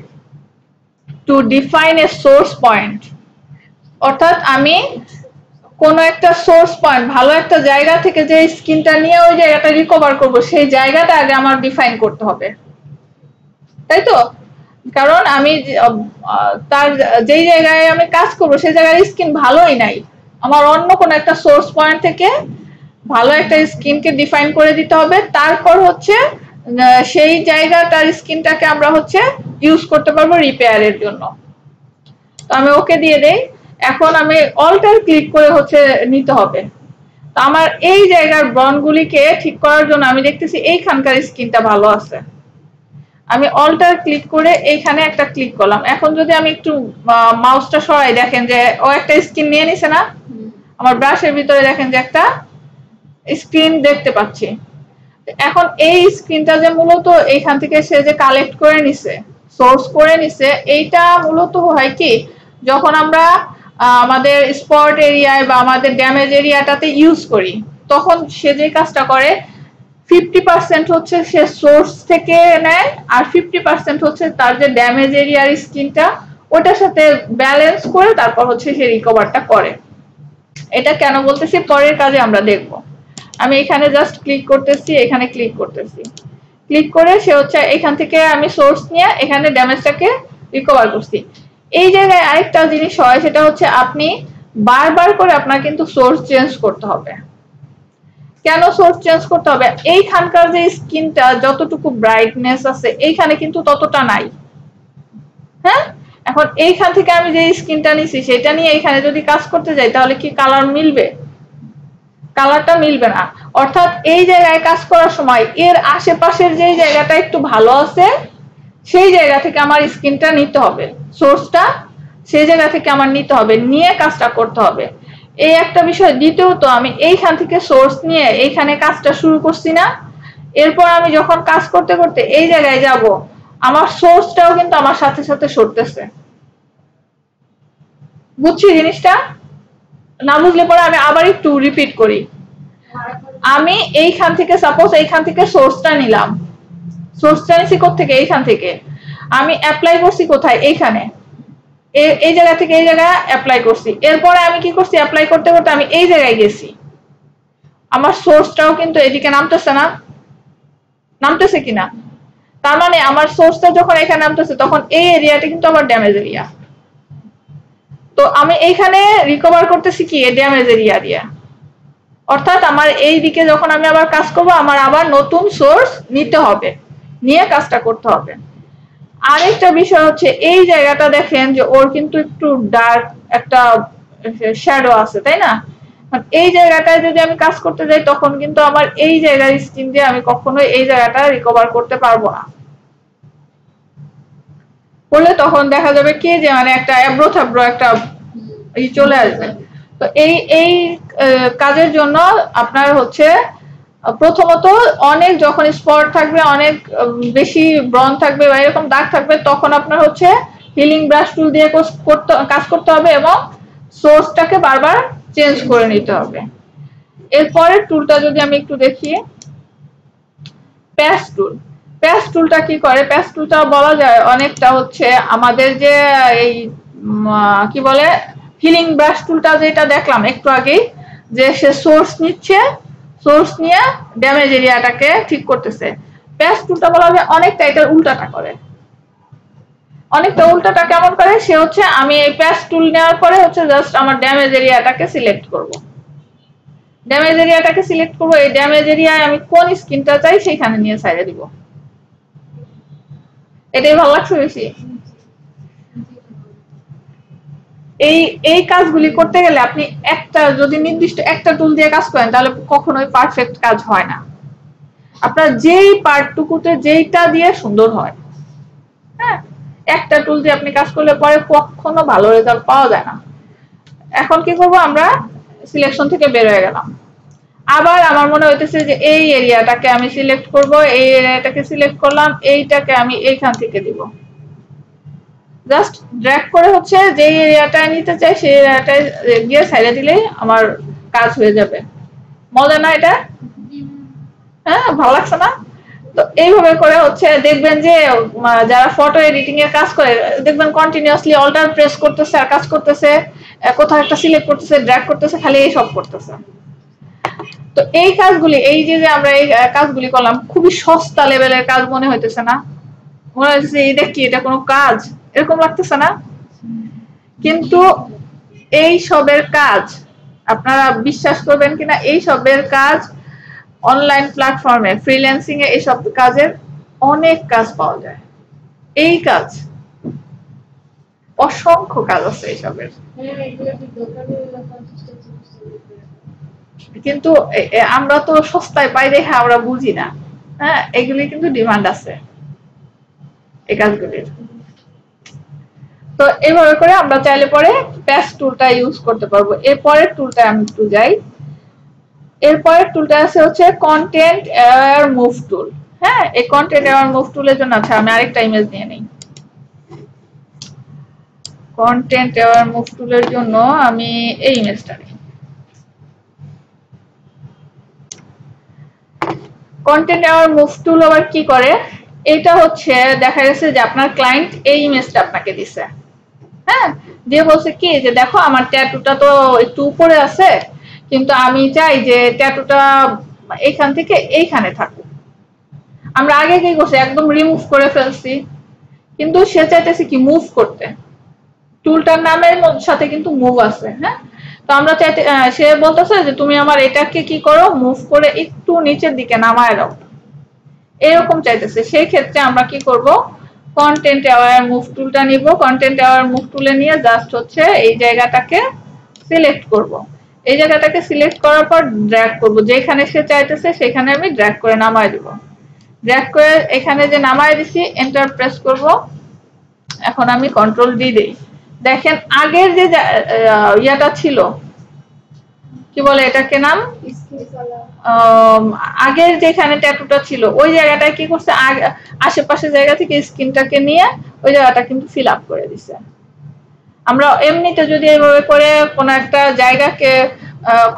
to define a source point, অর্থাৎ আমি কোন একটা সোর্স পয়েন্ট ভালো একটা জায়গা থেকে যে স্কিনটা নিয়ে ওই জায়গাটা রিকভার করব সেই জায়গাটা আগে আমার ডিফাইন করতে হবে, তাই তো? কারণ আমি তার যেই জায়গায় আমি কাজ করব সেই জায়গায় স্কিন ভালোই নাই, আমার অন্য কোন একটা সোর্স পয়েন্ট থেকে ভালো একটা স্কিনকে ডিফাইন করে দিতে হবে, তারপর হচ্ছে সেই জায়গাটার স্কিনটাকে আমরা হচ্ছে ইউজ করতে পারবো রিপেয়ারের জন্য। তো আমি ওকে দিয়ে দেই। এখন আমি অল্টার ক্লিক করে হচ্ছে নিতে হবে। তো আমার এই জায়গার ব্রণগুলিকে ঠিক করার জন্য আমি দেখতেছি এইখানকার স্কিনটা ভালো আছে, আমি অল্টার ক্লিক করে এইখানে একটা ক্লিক করলাম। এখন যদি আমি একটু মাউসটা সরাই, দেখেন যে ও একটা স্কিন নিয়ে নিছে না, আমার ব্রাশের ভিতরে দেখেন যে একটা স্ক্রিন দেখতে পাচ্ছি। এখন এই স্ক্রিনটা যে মূলত এইখান থেকে সে যে কালেক্ট করে নিছে, সোর্স করে নিছে, এইটা মূলত হয় কি যখন আমরা আমাদের স্পট এরিয়ায় বা আমাদের ড্যামেজ এরিয়াটাতে ইউজ করি, তখন সে যে কাজটা করে 50% হচ্ছে সে সোর্স থেকে নেয় আর 50% হচ্ছে তার যে ড্যামেজ এরিয়ার স্কিনটা ওটার সাথে ব্যালেন্স করে তারপর হচ্ছে সে রিকভারটা করে। এটা কেন বলতেছি পরের কাজে আমরা দেখব। আমি এখানে জাস্ট ক্লিক করতেছি, এখানে ক্লিক করতেছি, ক্লিক করে সে হচ্ছে এখান থেকে আমি সোর্স নিয়ে এখানে ড্যামেজটাকে রিকভার করছি। এই জায়গায় আরেকটা জিনিস হয়, সেটা হচ্ছে আপনি বারবার করে আপনার কিন্তু সোর্স চেঞ্জ করতে হবে। কেন সোর্স চেঞ্জ করতে হবে, এইখানকার যে স্কিনটা যতটুকু ব্রাইটনেস আছে এইখানে কিন্তু ততটা নাই। হ্যাঁ, এখন এইখান থেকে আমি যে স্কিনটা নিছি সেটা নিয়ে এখানে যদি কাজ করতে যাই তাহলে কি কালার মিলবে? কালারটা মিলবে না। অর্থাৎ এই জায়গায় কাজ করার সময় এর আশেপাশের যে জায়গাটা একটু ভালো আছে সেই জায়গা থেকে আমার স্কিনটা নিতে হবে, সোর্সটা সেই জায়গা থেকে আমার নিতে হবে, নিয়ে কাজটা করতে হবে। এই একটা বিষয়। দ্বিতীয়ত আমি এইখান থেকে সোর্স নিয়ে এইখানে কাজটা শুরু করছি না, এরপর আমি যখন কাজ করতে করতে এই জায়গায় যাব, আমার সোর্সটাও কিন্তু আমার সাথে সাথে সরতেছে। বুঝছি জিনিসটা? না বুঝলে পরে আমি আবার একটু রিপিট করি। আমি এইখান থেকে সাপোজ এইখান থেকে সোর্সটা নিলাম, সোর্সটা নিছি কোত্থেকে? এইখান থেকে। আমি অ্যাপ্লাই করছি কোথায়? এইখানে, এই জায়গা থেকে এই জায়গায় অ্যাপ্লাই করছি। এরপরে আমি কি করছি? অ্যাপ্লাই করতে করতে আমি এই জায়গায় গেছি, আমার সোর্সটাও কিন্তু এদিকে নামতেছে না? নামতেছে কিনা? তার মানে আমার সোর্সটা যখন এখানে নামতেছে তখন এই এরিয়াটা কিন্তু আমার ড্যামেজ এরিয়া। তো আমি এইখানে রিকভার করতেছি কি ড্যামেজ এরিয়া দিয়া, অর্থাৎ আমার এই দিকে যখন আমি আবার কাজ করব আমার আবার নতুন সোর্স নিতে হবে, নিয়ে কাজটা করতে হবে। আরেকটা বিষয় হচ্ছে এই জায়গাটা দেখেন যে ওর কিন্তু একটু ডার্ক একটা শ্যাডো আছে, তাই না? এই জায়গাটায় যদি আমি কাজ করতে যাই তখন কিন্তু আমার এই জায়গার স্কিন দিয়ে আমি কখনোই এই জায়গাটা রিকভার করতে পারবো না। করলে তখন দেখা যাবে কি যে মানে একটা অ্যাব্রো থ্যাব্রো একটা চলে আসবে। তো এই কাজের জন্য আপনার হচ্ছে প্রথমত অনেক যখন স্পট থাকবে, অনেক বেশি ব্রণ থাকবে বা এরকম দাগ থাকবে, তখন আপনার হচ্ছে হিলিং ব্রাশ টুল দিয়ে কাজ করতে হবে এবং সোর্সটাকে বারবার চেঞ্জ করে নিতে হবে। এরপরের টুলটা যদি আমি একটু দেখি, প্যাচ টুল। প্যাচ টুলটা কি করে? প্যাচ টুলটা বলা যায় অনেকটা হচ্ছে আমাদের যে এই কি বলে হিলিং ব্রাশ টুলটা যেটা দেখলাম একটু আগেই, যে সে সোর্স নিচ্ছে, সোর্স নিয়ে ড্যামেজ এরিয়াটাকে ঠিক করতেছে। পেস্ট টুলটা বলা যায় অনেকটা এটার উল্টাটা করে। অনেকটা উল্টাটা কেমন করে, সে হচ্ছে আমি এই পেস্ট টুল নেওয়ার পরে হচ্ছে জাস্ট আমার ড্যামেজ এরিয়াটাকে সিলেক্ট করব। ড্যামেজ এরিয়াটাকে সিলেক্ট করব, এই ড্যামেজ এরিয়ায় আমি কোন স্কিনটা চাই সেইখানে নিয়ে সাইডে দিব। এটাই ভালো লাগছে বেশি। এই কাজগুলি করতে গেলে আপনি একটা যদি নির্দিষ্ট একটা টুল দিয়ে কাজ করেন তাহলে কখনোই পারফেক্ট কাজ হয় না। আপনার যেই পার্টটুকুতে যেইটা দিয়ে সুন্দর হয়, হ্যাঁ, একটা টুল দিয়ে আপনি কাজ করলে পরে কখনো ভালো রেজাল্ট পাওয়া যায় না। এখন কি করব, আমরা সিলেকশন থেকে বের হয়ে গেলাম। আবার আমার মনে হইতেছে যে এই এরিয়াটাকে আমি সিলেক্ট করব, এই এরিয়াটাকে সিলেক্ট করলাম, এইটাকে আমি এইখান থেকে দিব। জাস্ট ড্র্যাগ করে হচ্ছে যে এরিয়াটা নিতে চাই সেই এরিয়াটায় গিয়ে সাইডে দিলেই আমার কাজ হয়ে যাবে। মজা না এটা? হ্যাঁ, ভালো লাগছে না? তো এইভাবে করে হচ্ছে দেখবেন যে যারা ফটো এডিটিং এর কাজ করে দেখবেন কন্টিনিউয়াসলি অল্টার প্রেস করতেছে আর কাজ করতেছে, কোথাও একটা সিলেক্ট করতেছে, ড্র্যাগ করতেছে, খালি এই সব করতেছে। তো এই কাজগুলি, এই যে আমরা এই কাজগুলি করলাম, খুবই সস্তা লেভেলের কাজ মনে হইতেছে না? মনে হচ্ছে এটা কি, এটা কোনো কাজ এরকম লাগতেছে না? কিন্তু এই সবের কাজ আপনারা বিশ্বাস করবেন কিনা, এই সবের কাজ অনলাইন প্ল্যাটফর্মে ফ্রিল্যান্সিং এ এইসব কাজের অনেক কাজ পাওয়া যায়। এই কাজ অসংখ্য কাজ আছে এইসবের, কিন্তু আমরা তো সস্তায় পাই দেখে আমরা বুঝি না। হ্যাঁ, এগুলি কিন্তু ডিমান্ড আছে এই কাজগুলির। তো এইভাবে করে আমরা চাইলে পরে পেস্ট টুলটা ইউজ করতে পারবো। এরপরের টুলটা আমি একটু যাই। এরপরের টুলটা আছে হচ্ছে কন্টেন্ট অ্যাওয়্যার মুভ টুল। হ্যাঁ, এই কন্টেন্ট অ্যাওয়্যার মুভ টুলের জন্য আছে, আমি আরেকটা ইমেজ নিয়ে নেই। কন্টেন্ট অ্যাওয়্যার মুভ টুলের জন্য আমি এই ইমেজটা নিই। কন্টেন্ট অ্যাওয়্যার মুভ টুল আবার কি করে, এটা হচ্ছে দেখা গেছে যে আপনার ক্লায়েন্ট এই ইমেজটা আপনাকে দিছে, হ্যাঁ, দিয়ে বলছে কি যে দেখো আমার ট্যাটুটা তো একটু উপরে আছে, কিন্তু আমি চাই যে ট্যাটুটা এইখান থেকে এইখানে থাকুক। আমরা আগে কি করছি, একদম রিমুভ করে ফেলছি, কিন্তু সে চাইতেছে কি মুভ করতে। টুলটার নামের সাথে কিন্তু মুভ আছে। হ্যাঁ, তো আমরা চাইতে, সে বলতেছে যে তুমি আমার এটাকে কি করো, মুভ করে একটু নিচের দিকে নামায় দাও, এরকম চাইতেছে। সেই ক্ষেত্রে আমরা কি করব, কন্টেন্ট অ্যাওয়্যার মুভ টুলটা নিব। কন্টেন্ট অ্যাওয়্যার মুভ টুলে নিয়ে জাস্ট হচ্ছে এই জায়গাটাকে সিলেক্ট করব। এই জায়গাটাকে সিলেক্ট করার পর ড্র্যাগ করব, যেখানে সে চাইতেছে সেখানে আমি ড্র্যাগ করে নামায় দেব। ড্র্যাগ করে এখানে যে নামায় দিছি, এন্টার প্রেস করব। এখন আমি কন্ট্রোল ডি দেই। দেখেন আগের যে ইয়াটা ছিল, কি বলে এটাকে নাম, আগের যেখানে ট্যাটুটা ছিল ওই জায়গাটায় কি করছে, আশেপাশে জায়গা থেকে স্কিনটাকে নিয়ে ওই জায়গাটা কিন্তু ফিল আপ করে দিছে। আমরা এমনিতে যদি এইভাবে করে কোনো একটা জায়গাকে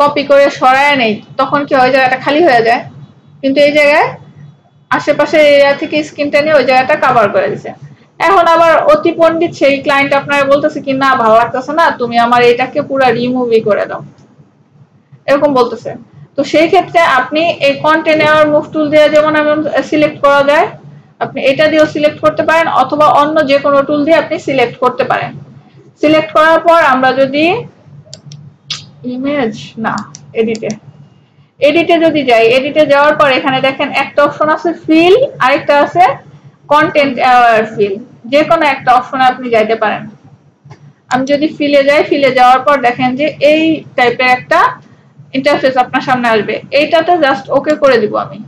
কপি করে সরায় নেই, তখন কি ওই জায়গাটা খালি হয়ে যায়, কিন্তু এই জায়গায় আশেপাশে এরিয়া থেকে স্কিনটা নিয়ে ওই জায়গাটা কভার করে দিছে। এখন আবার অতি পণ্ডিত সেই ক্লায়েন্ট আপনারা বলতেছে কি না ভালো লাগতেছে না, তুমি আমার এটাকে পুরো রিমুভই করে দাও, এরকম বলতেছে। তো সেই ক্ষেত্রে আপনি এই কন্টেন্ট অ্যাওয়্যার মুভ টুল দিয়ে যেমন সিলেক্ট করা যায়, আপনি এটা দিয়েও সিলেক্ট করতে পারেন, অথবা অন্য যে কোনো টুল দিয়ে আপনি সিলেক্ট করতে পারেন। সিলেক্ট করার পর আমরা যদি ইমেজ না এডিটে যদি যাই, এডিটে যাওয়ার পর এখানে দেখেন একটা অপশন আছে ফিল, আরেকটা আছে কন্টেন্ট অ্যাওয়্যার ফিল। যে কোনো একটা অপশনে আপনি যাইতে পারেন। আমি যদি ফিলে যাই, ফিলে যাওয়ার পর দেখেন যে এই টাইপের একটা ইন্টারফেস আপনার সামনে আসবে। এইটাতে জাস্ট ওকে করে দিব আমি।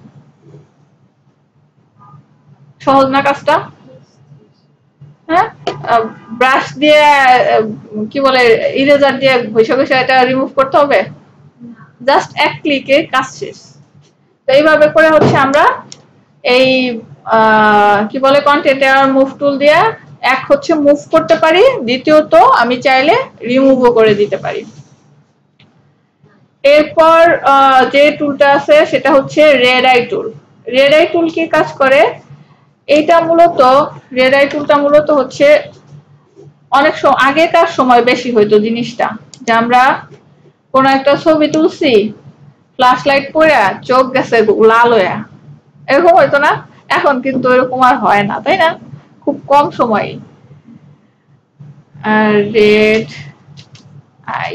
সহজ না কাজটা? হ্যাঁ, ব্রাশ দিয়ে কি বলে ইরেজার দিয়ে ঘষে ঘষে এটা রিমুভ করতে হবে, জাস্ট এক ক্লিকে কাজ শেষ। তো এইভাবে করে হচ্ছে আমরা এই কি বলে কন্টেন্ট অ্যাওয়্যার মুভ টুল দিয়ে এক হচ্ছে মুভ করতে পারি, দ্বিতীয়ত আমি চাইলে রিমুভও করে দিতে পারি। এরপর যে টুলটা আছে সেটা হচ্ছে রেড আই টুল। রেড আই টুল কি কাজ করে, এইটা মূলত রেড আই টুলটা মূলত হচ্ছে অনেক আগেকার সময় বেশি হইতো জিনিসটা, যে আমরা কোন একটা ছবি তুলছি, ফ্ল্যাশ লাইট পড়ে চোখ গেছে লাল হয়ে, এরকম হইতো না। এখন কিন্তু এরকম আর হয় না, তাই না? খুব কম সময়ে। রেড আই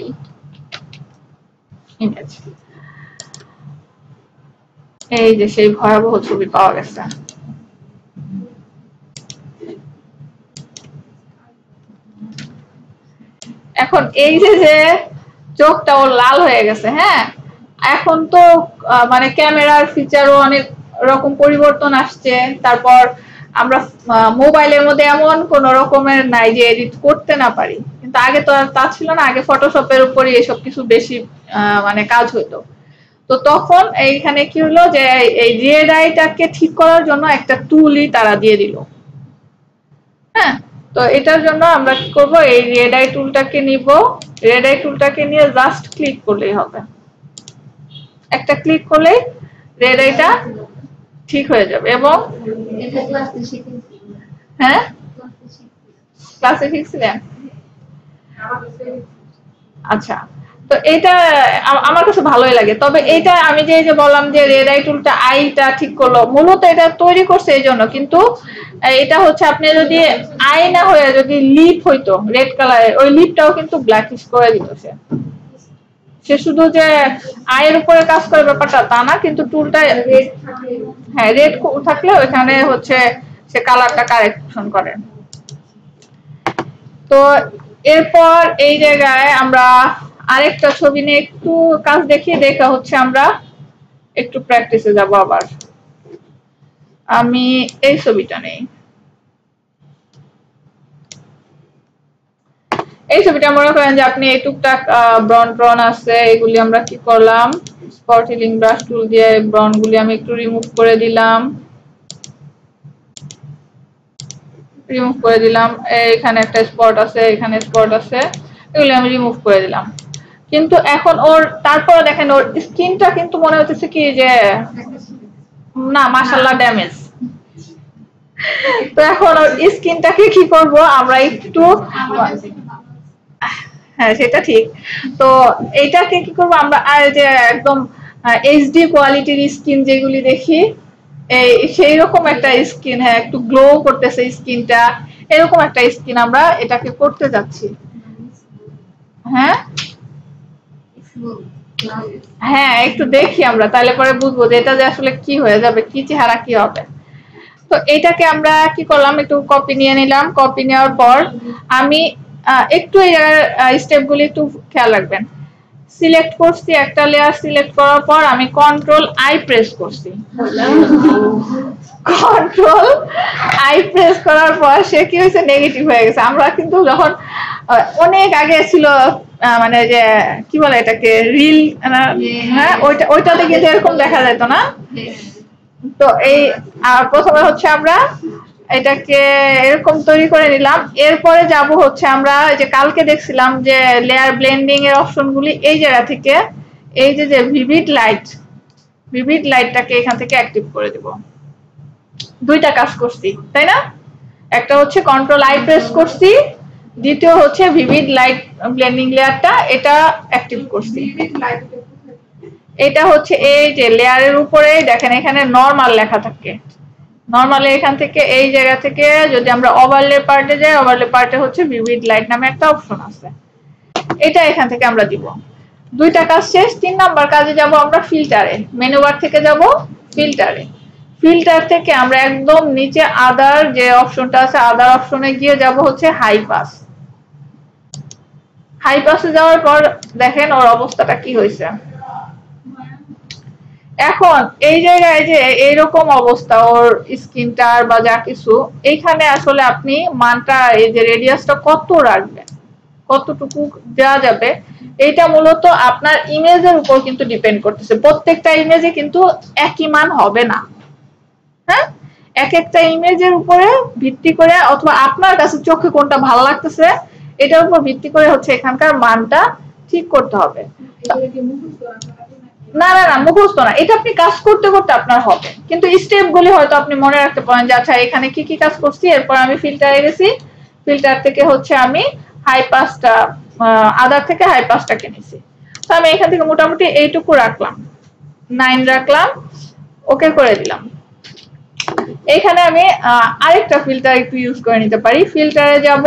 ইমেজ, এই যে সেই ভয়াবহ ছবি পাওয়া গেছে। এখন এই যে চোখটা ওর লাল হয়ে গেছে, হ্যাঁ, এখন তো মানে ক্যামেরার ফিচারও অনেক রকম পরিবর্তন আসছে। তারপর আমরা মোবাইলের মধ্যে এমন কোন রকমের নাই যে এডিট করতে না পারি, কিন্তু আগে তো আর তা ছিল না। আগে ফটোশপের উপরই এসব কিছু বেশি মানে কাজ হইতো। তো তখন এইখানে কি হলো যে এই রেড আইটাকে ঠিক করার জন্য একটা টুলই তারা দিয়ে দিল। হ্যাঁ, তো এটার জন্য আমরা কি করব, এই রেড আই টুলটাকে নিব। রেড আই টুলটাকে নিয়ে জাস্ট ক্লিক করলেই হবে। একটা ক্লিক করলে রেড আইটা ঠিক হয়ে যাবে। এবং হ্যাঁ, ক্লাসে শিখছিলেন? আচ্ছা, তো এটা আমার কাছে ভালোই লাগে। তবে এটা আমি যে বললাম যে রেড আই টুলটা আইটা ঠিক করলো, মূলত এটা তৈরি করছে এই জন্য। কিন্তু এটা হচ্ছে আপনি যদি আই না হয়ে যদি লিপ হইতো রেড কালারের, ওই লিপটাও কিন্তু ব্ল্যাকিশ করে দিত। সে শুধু যে আয়ের উপরে কাজ করে ব্যাপারটা তা না, কিন্তু টুলটা হ্যাঁ রেড থাকলে ওখানে হচ্ছে সে কালারটা কারেকশন করে। তো এরপর এই জায়গায় আমরা আরেকটা ছবি নিয়ে একটু কাজ দেখিয়ে দেখা হচ্ছে আমরা একটু প্র্যাকটিসে যাব। আবার আমি এই ছবিটা নেই। এই ছবিটা মনে করেন যে আপনি এই টুকটাক ব্রন ট্রন আছে, এগুলি আমরা কি করলাম, স্পট হিলিং ব্রাশ টুল দিয়ে ব্রন গুলি আমি একটু রিমুভ করে দিলাম। এখানে একটা স্পট আছে, এখানে স্পট আছে, এগুলি আমি রিমুভ করে দিলাম। কিন্তু এখন ওর তারপরে দেখেন ওর স্কিনটা কিন্তু মনে হচ্ছে কি যে না, মাশাআল্লাহ ড্যামেজ। তো এখন ওর স্কিনটাকে কি করব আমরা একটু, হ্যাঁ সেটা ঠিক। তো এইটাকে কি করব আমরা, আর যে একদম এইচডি কোয়ালিটির স্কিন যেগুলি দেখি, এই সেই রকম একটা স্কিন, হ্যাঁ একটু গ্লো করতেছে স্কিনটা, এরকম একটা স্কিন আমরা এটাকে করতে যাচ্ছি। হ্যাঁ হ্যাঁ, একটু দেখি আমরা, তাহলে পরে বুঝবো যে এটা যে আসলে কি হয়ে যাবে, কি চেহারা কি হবে। তো এইটাকে আমরা কি করলাম, একটু কপি নিয়ে নিলাম। কপি নেওয়ার পর আমি একটু এই স্টেপগুলি একটু খেয়াল রাখবেন। সিলেক্ট করছি, একটা লেয়ার সিলেক্ট করার পর আমি কন্ট্রোল আই প্রেস করছি। কন্ট্রোল আই প্রেস করার পর সে কি হয়েছে, নেগেটিভ হয়ে গেছে। আমরা কিন্তু যখন অনেক আগে ছিল মানে যে কি বলে এটাকে রিল, হ্যাঁ ওইটাতে গিয়ে এরকম দেখা যেত না। তো এই প্রথমে হচ্ছে আমরা এটাকে এরকম তৈরি করে নিলাম। এরপরে যাব হচ্ছে আমরা যে কালকে দেখছিলাম যে লেয়ার ব্লেন্ডিং এর অপশনগুলি, এই জায়গা থেকে এই যে ভিভিড লাইটটাকে এখান থেকে অ্যাক্টিভ করে দেব। দুইটা কাজ করছি, তাই না? একটা হচ্ছে কন্ট্রোল আই প্রেস করছি, দ্বিতীয় হচ্ছে ভিভিড লাইট ব্লেন্ডিং লেয়ারটা এটা অ্যাক্টিভ করছি। এটা হচ্ছে এই যে লেয়ারের উপরে দেখেন এখানে নরমাল লেখা থাকে। নরমালি এখান থেকে এই জায়গা থেকে যদি আমরা ওভারলে পার্টে যাই, ওভারলে পার্টে হচ্ছে ভিভিড লাইট নামে একটা অপশন আছে, এটা এখান থেকে আমরা দিব। দুইটা কাজ শেষ। 3 নাম্বার কাজে যাব আমরা ফিল্টারে। মেনু বার থেকে যাব ফিল্টারে। ফিল্টার থেকে আমরা একদম নিচে আদার যে অপশনটা আছে, আদার অপশনে গিয়ে যাব হচ্ছে হাই পাস। হাই পাসে যাওয়ার পর দেখেন ওর অবস্থাটা কি হয়েছে। এখন এই জায়গায় যে এইরকম অবস্থা ওর স্কিনটার বা যা কিছু, এইখানে আসলে আপনি মানটা এই যে রেডিয়াসটা কত রাখবেন, কতটুকু দেওয়া যাবে, এটা মূলত আপনার ইমেজের উপর কিন্তু ডিপেন্ড করতেছে। প্রত্যেকটা ইমেজে কিন্তু একই মান হবে না। হ্যাঁ, এক একটা ইমেজের উপরে ভিত্তি করে অথবা আপনার কাছে চোখে কোনটা ভালো লাগতেছে এটার উপর ভিত্তি করে হচ্ছে এখানকার মানটা ঠিক করতে হবে। না না না, মুখস্থ না, এটা আপনি কাজ করতে করতে আপনার হবে। কিন্তু স্টেপ গুলি হয়তো আপনি মনে রাখতে পারেন যে আচ্ছা এখানে কি কি কাজ করছি। এরপর আমি ফিল্টারে গেছি, ফিল্টার থেকে হচ্ছে আমি হাই পাসটা, আদার থেকে হাই পাসটাকে নিছি। তো আমি এখান থেকে মোটামুটি এইটুকু রাখলাম, 9 রাখলাম, ওকে করে দিলাম। এখানে আমি আরেকটা ফিল্টার একটু ইউজ করে নিতে পারি। ফিল্টারে যাব,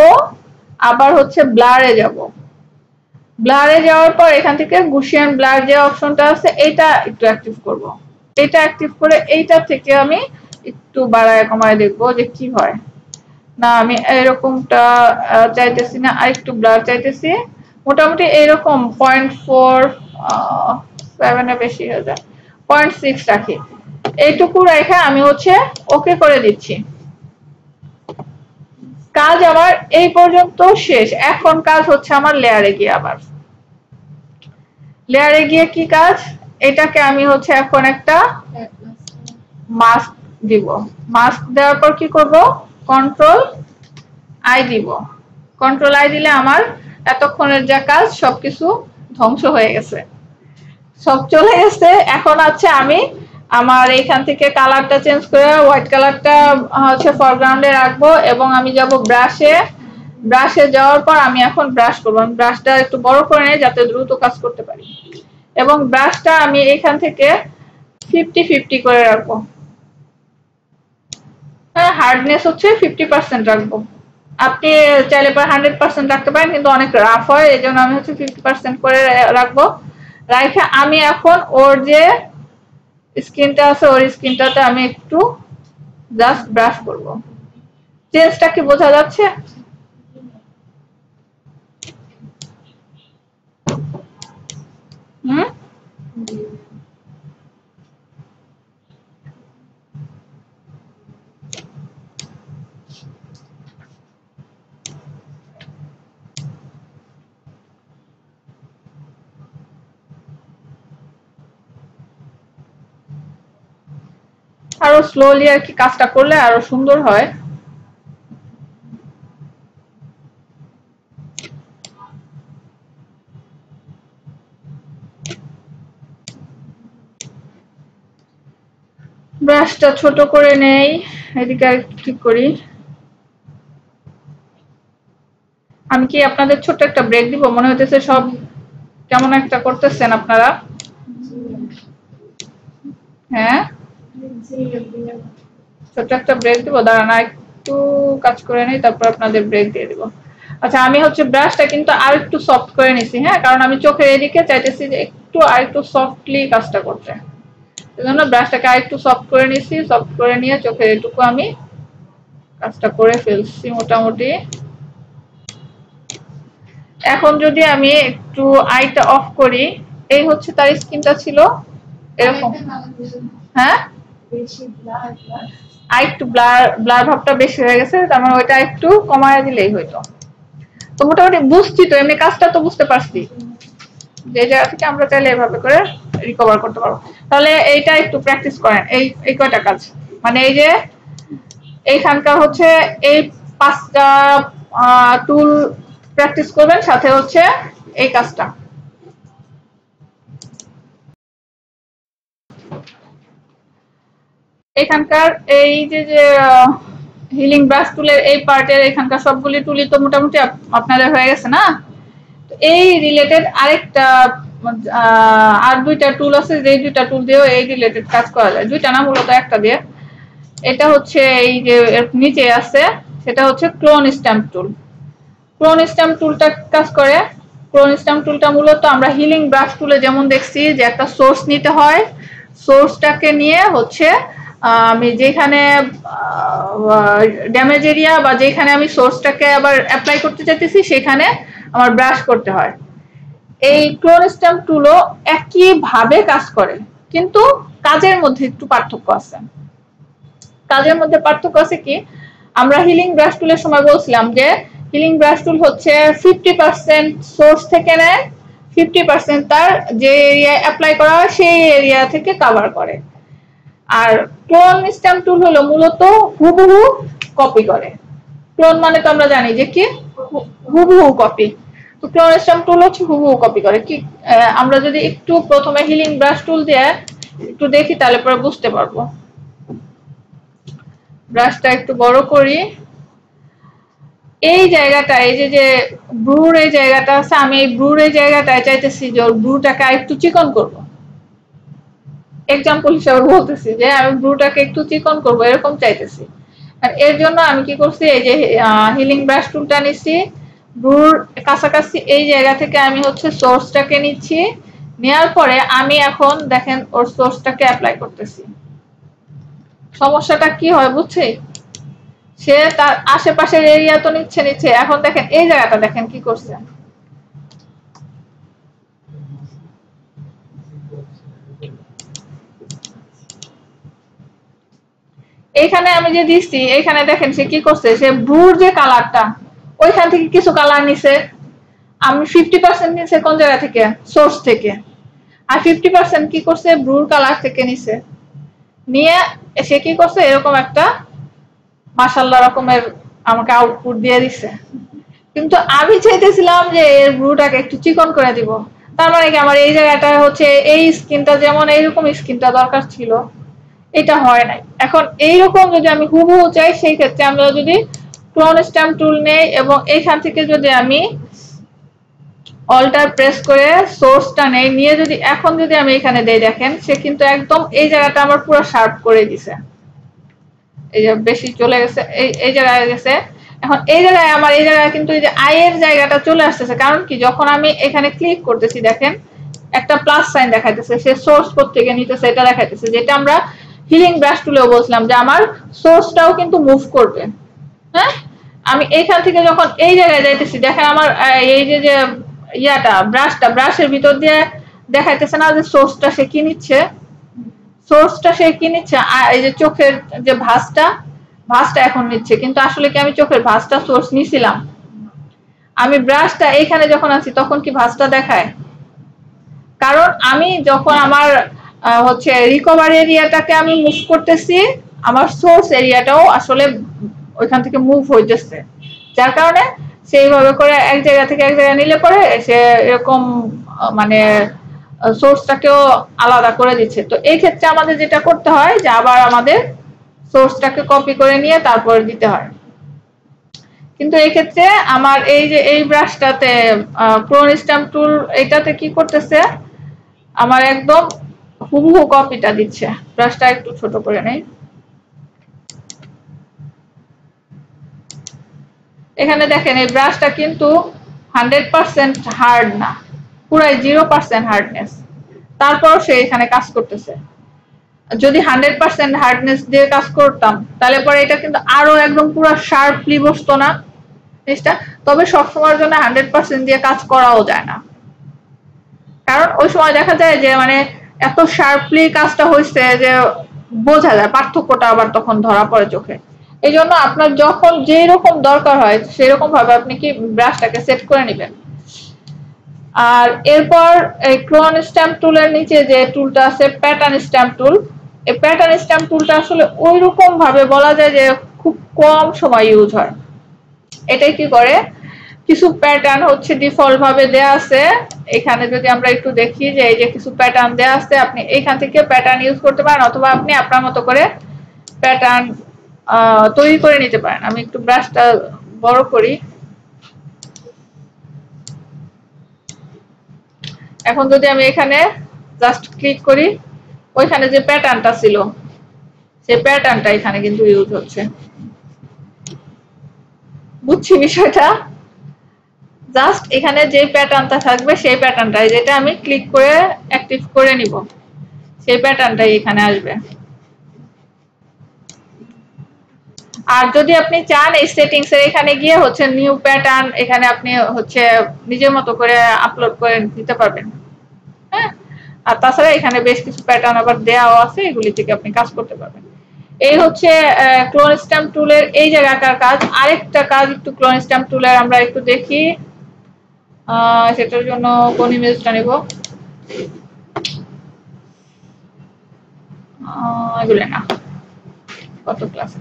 আবার হচ্ছে ব্লারে যাব। ব্লারে যাওয়ার পর এখান থেকে গুশিয়ান ব্লার যে অপশনটা আছে এটা একটু অ্যাক্টিভ করব। এটা অ্যাক্টিভ করে এইটা থেকে আমি একটু বাড়ায় কমায় দেখবো যে কি হয়। না আমি এরকমটা চাইতেছি না, আর একটু ব্লার চাইতেছি। মোটামুটি এরকম 0.47 এ বেশি হয়ে যায়, 0.6 রাখি। এইটুকু রেখে আমি হচ্ছে ওকে করে দিচ্ছি। কাজ আমার এই পর্যন্ত শেষ। এখন কাজ হচ্ছে আমার লেয়ারে গিয়ে, আবার লেয়ারে গিয়ে কি কাজ, এটাকে আমি হচ্ছে এখন একটা মাস্ক দিব। মাস্ক দেওয়ার পর কি করব, কন্ট্রোল আই দিব। কন্ট্রোল আই দিলে আমার এতক্ষণের যা কাজ সবকিছু ধ্বংস হয়ে গেছে, সব চলে গেছে। এখন আছে আমি আমার এইখান থেকে কালারটা চেঞ্জ করে হোয়াইট কালারটা হচ্ছে ফরগ্রাউন্ডে রাখবো, এবং আমি যাব ব্রাশে। ব্রাশে যাওয়ার পর আমি এখন ব্রাশ করবো। আমি ব্রাশটা একটু বড় করে নেই যাতে দ্রুত কাজ করতে পারি, এবং ব্রাশটা আমি এখান থেকে 50-50 করে রাখবো। হ্যাঁ, হার্ডনেস হচ্ছে 50% রাখবো। আপনি চাইলে পর 100% রাখতে পারেন, কিন্তু অনেক রাফ হয়, এই জন্য আমি হচ্ছে 50% করে রাখবো। রাখে আমি এখন ওর যে স্কিনটা আছে ওর স্কিনটাতে আমি একটু জাস্ট ব্রাশ করব। চেঞ্জটা কি বোঝা যাচ্ছে? হুম, আরো স্লোলি আর কি কাজটা করলে আরো সুন্দর হয়। ব্রাশটা ছোট করে নেই, এদিকে একটু ঠিক করি। আমি কি আপনাদের ছোট্ট একটা ব্রেক দিব? মনে হইতেছে সব কেমন একটা করতেছেন আপনারা। হ্যাঁ, ছোট্ট একটা ব্রেক দিব, দাঁড়ান একটু কাজ করে নেই, তারপর আপনাদের ব্রেক দিয়ে দিব। আচ্ছা, আমি হচ্ছে ব্রাশটা কিন্তু আর একটু সফট করে নিছি, হ্যাঁ, কারণ আমি চোখের এদিকে চাইতেছি যে একটু আর একটু সফটলি কাজটা করতে। সেজন্য ব্রাশটাকে আর একটু সফট করে নিছি। সফট করে নিয়ে চোখের এটুকু আমি কাজটা করে ফেলছি মোটামুটি। এখন যদি আমি একটু আইটা অফ করি, এই হচ্ছে তার স্কিনটা ছিল এরকম। হ্যাঁ, আর একটু ব্লার ব্লার ভাবটা বেশি হয়ে গেছে, তার মানে ওইটা একটু কমায় দিলেই হইতো। তো মোটামুটি বুঝছি তো, এমনি কাজটা তো বুঝতে পারছি যে জায়গা থেকে আমরা চাইলে এভাবে করে রিকভার করতে পারবো। তাহলে এইটা একটু প্র্যাকটিস করেন, এই কয়টা কাজ, মানে এই যে এইখানকার হচ্ছে এই 5টা টুল প্র্যাকটিস করবেন, সাথে হচ্ছে এই কাজটা। এখানকার এই যে যে হিলিং ব্রাশ টুলের এই পার্টের এখানকার সবগুলি টুলই তো মোটামুটি আপনাদের হয়ে গেছে না? এই রিলেটেড আরেকটা আর 2টা টুল আছে, যে 2টা টুল দিয়েও এই রিলেটেড কাজ করা যায়। 2টা না, মূলত একটা দিয়ে। এটা হচ্ছে এই যে নিচে আছে, সেটা হচ্ছে ক্লোন স্ট্যাম্প টুল। ক্লোন স্ট্যাম্প টুলটা কাজ করে। ক্লোন স্ট্যাম্প টুলটা মূলত আমরা হিলিং ব্রাশ টুলে যেমন দেখছি যে একটা সোর্স নিতে হয়, সোর্সটাকে নিয়ে হচ্ছে আমি যেখানে ড্যামেজ এরিয়া বা যেখানে আমি সোর্সটাকে আবার অ্যাপ্লাই করতে চাইতেছি সেখানে আমার ব্রাশ করতে হয়। এই ক্লোন স্ট্যাম্প টুলও একই ভাবে কাজ করে, কিন্তু কাজের মধ্যে একটু পার্থক্য আছে। কাজের মধ্যে পার্থক্য আছে কি, আমরা হিলিং ব্রাশ টুলের সময় বলছিলাম যে হিলিং ব্রাশ টুল হচ্ছে 50% সোর্স থেকে নেয়, 50% তার যে এরিয়ায় অ্যাপ্লাই করা হয় সেই এরিয়া থেকে কভার করে। আর ক্লোন স্ট্যাম্প টুল হলো মূলত হুবহু কপি করে। ক্লোন মানে তো আমরা জানি যে কি, হুবহু কপি। তো ক্লোন স্ট্যাম্প টুল হচ্ছে হুবহু কপি করে। কি আমরা যদি একটু প্রথমে হিলিং ব্রাশ টুল দিয়ে একটু দেখি তাহলে পরে বুঝতে পারবো। ব্রাশটা একটু বড় করি। এই জায়গাটা, এই যে যে ব্রুর এই জায়গাটা আছে, আমি এই ব্রুর এই জায়গাটায় চাইতেছি যে ওর ব্রুটাকে একটু চিকন করব। এক্সাম্পল হিসেবে বলতেছি যে আমি ব্রুটাকে একটু চিকন করবো এরকম চাইতেছি। আর এর জন্য আমি কি করছি, এই যে হিলিং ব্রাশ টুলটা নিচ্ছি, ব্রুর কাছাকাছি এই জায়গা থেকে আমি হচ্ছে সোর্সটাকে নিচ্ছি, নেওয়ার পরে আমি এখন দেখেন ওর সোর্সটাকে অ্যাপ্লাই করতেছি। সমস্যাটা কি হয় বুঝছি, সে তার আশেপাশের এরিয়া তো নিচ্ছে, এখন দেখেন এই জায়গাটা দেখেন কি করছে, এইখানে আমি যে দিচ্ছি এইখানে দেখেন সে কি করছে, সে ব্রুর যে কালারটা ওইখান থেকে কিছু কালার নিছে, আমি 50% নিছে কোন জায়গা থেকে, সোর্স থেকে, আর 50% কি করছে ব্রুর কালার থেকে নিছে, নিয়ে সে কি করছে এরকম একটা মাশাআল্লাহ রকমের আমাকে আউটপুট দিয়ে দিছে। কিন্তু আমি চাইতেছিলাম যে এর ব্রুটাকে একটু চিকন করে দিব, তার মানে কি আমার এই জায়গাটা হচ্ছে এই স্কিনটা যেমন এইরকম স্কিনটা দরকার ছিল, এটা হয় নাই। এখন এইরকম যদি আমি হুবহু চাই সেই ক্ষেত্রে আমরা যদি ক্লোন স্ট্যাম্প টুল নেই এবং এইখান থেকে যদি আমি অল্টার প্রেস করে সোর্সটা নেই, নিয়ে যদি এখন যদি আমি এখানে দেই দেখেন সে কিন্তু একদম এই জায়গাটা আমার পুরো শার্প করে দিছে, এই যে বেশি চলে গেছে এই জায়গায় গেছে। এখন এই জায়গায় আমার এই জায়গায় কিন্তু এই যে আয়ের জায়গাটা চলে আসতেছে, কারণ কি যখন আমি এখানে ক্লিক করতেছি দেখেন একটা প্লাস সাইন দেখাইতেছে, সে সোর্স কোড থেকে নিতেছে এটা দেখাইতেছে, যেটা আমরা হিলিং ব্রাশ টুলেও বলছিলাম যে আমার সোর্সটাও কিন্তু মুভ করবে। হ্যাঁ, আমি এইখান থেকে যখন এই জায়গায় যাইতেছি দেখেন আমার এই যে যে ইয়াটা ব্রাশের ভিতর দিয়ে দেখাইতেছে না যে সোর্সটা সে কি নিচ্ছে, সোর্সটা সে কি নিচ্ছে, এই যে চোখের যে ভাঁজটা এখন নিচ্ছে, কিন্তু আসলে কি আমি চোখের ভাঁজটা সোর্স নিছিলাম, আমি ব্রাশটা এইখানে যখন আছি তখন কি ভাঁজটা দেখায়, কারণ আমি যখন আমার হচ্ছে রিকভার এরিয়াটাকে আমি মুভ করতেছি আমার সোর্স এরিয়াটাও আসলে ওইখান থেকে মুভ হইতেছে, যার কারণে সেইভাবে করে এক জায়গা থেকে এক জায়গায় নিলে পরে সে এরকম মানে সোর্সটাকেও আলাদা করে দিচ্ছে। তো এই ক্ষেত্রে আমাদের যেটা করতে হয় যে আবার আমাদের সোর্সটাকে কপি করে নিয়ে তারপরে দিতে হয়। কিন্তু এই ক্ষেত্রে আমার এই যে এই ব্রাশটাতে ক্লোন স্ট্যাম্প টুল এটাতে কি করতেছে, আমার একদম হুবহু কপিটা দিচ্ছে। ব্রাশটা একটু ছোট করে নেই, এখানে দেখেন এই ব্রাশটা কিন্তু 100% হার্ড না, পুরাই 0% হার্ডনেস, তারপর সে এখানে কাজ করতেছে। যদি 100% হার্ডনেস দিয়ে কাজ করতাম তাহলে পরে এটা কিন্তু আরো একদম পুরো শার্পলি বসতো না জিনিসটা। তবে সবসময়ের জন্য 100% দিয়ে কাজ করাও যায় না, কারণ ওই সময় দেখা যায় যে মানে এত শার্পলি কাজটা হয়েছে যে বোঝা যায়, পার্থক্যটা আবার তখন ধরা পড়ে চোখে। এই জন্য আপনার যখন যেই রকম দরকার হয় সেই রকম ভাবে আপনি কি ব্রাশটাকে সেট করে নেবেন। আর এরপর এই ক্লোন স্ট্যাম্প টুলের নিচে যে টুলটা আছে প্যাটার্ন স্ট্যাম্প টুল, এই প্যাটার্ন স্ট্যাম্প টুলটা আসলে ওই রকম ভাবে বলা যায় যে খুব কম সময় ইউজ হয়। এটাই কি করে, কিছু প্যাটার্ন হচ্ছে ডিফল্ট ভাবে দেয়া আছে, এখানে যদি আমরা একটু দেখি যে এই যে কিছু প্যাটার্ন দেয়া আছে, আপনি এখান থেকে প্যাটার্ন ইউজ করতে পারেন অথবা আপনি আপনার মতো করে প্যাটার্ন তৈরি করে নিতে পারেন। আমি একটু ব্রাশটা বড় করি, এখন যদি আমি এখানে জাস্ট ক্লিক করি ওইখানে যে প্যাটার্নটা ছিল সেই প্যাটার্নটা এখানে কিন্তু ইউজ হচ্ছে, বুঝছি বিষয়টা। জাস্ট এখানে যে প্যাটার্নটা থাকবে সেই প্যাটার্নটাই, যেটা আমি ক্লিক করে অ্যাক্টিভ করে নিব সেই প্যাটার্নটাই এখানে আসবে। আর যদি আপনি চান এই সেটিংস এর এখানে গিয়ে হচ্ছে নিউ প্যাটার্ন এখানে আপনি হচ্ছে নিজের মতো করে আপলোড করে দিতে পারবেন। হ্যাঁ, আর তাছাড়া এখানে বেশ কিছু প্যাটার্ন আবার দেওয়াও আছে, এগুলি থেকে আপনি কাজ করতে পারবেন। এই হচ্ছে ক্লোন স্ট্যাম্প টুলের এই জায়গাকার কাজ। আরেকটা কাজ একটু ক্লোন স্ট্যাম্প টুলের আমরা একটু দেখি, সেটার জন্য কোন ইমেজটা নেব, এগুলো না, কত ক্লাস,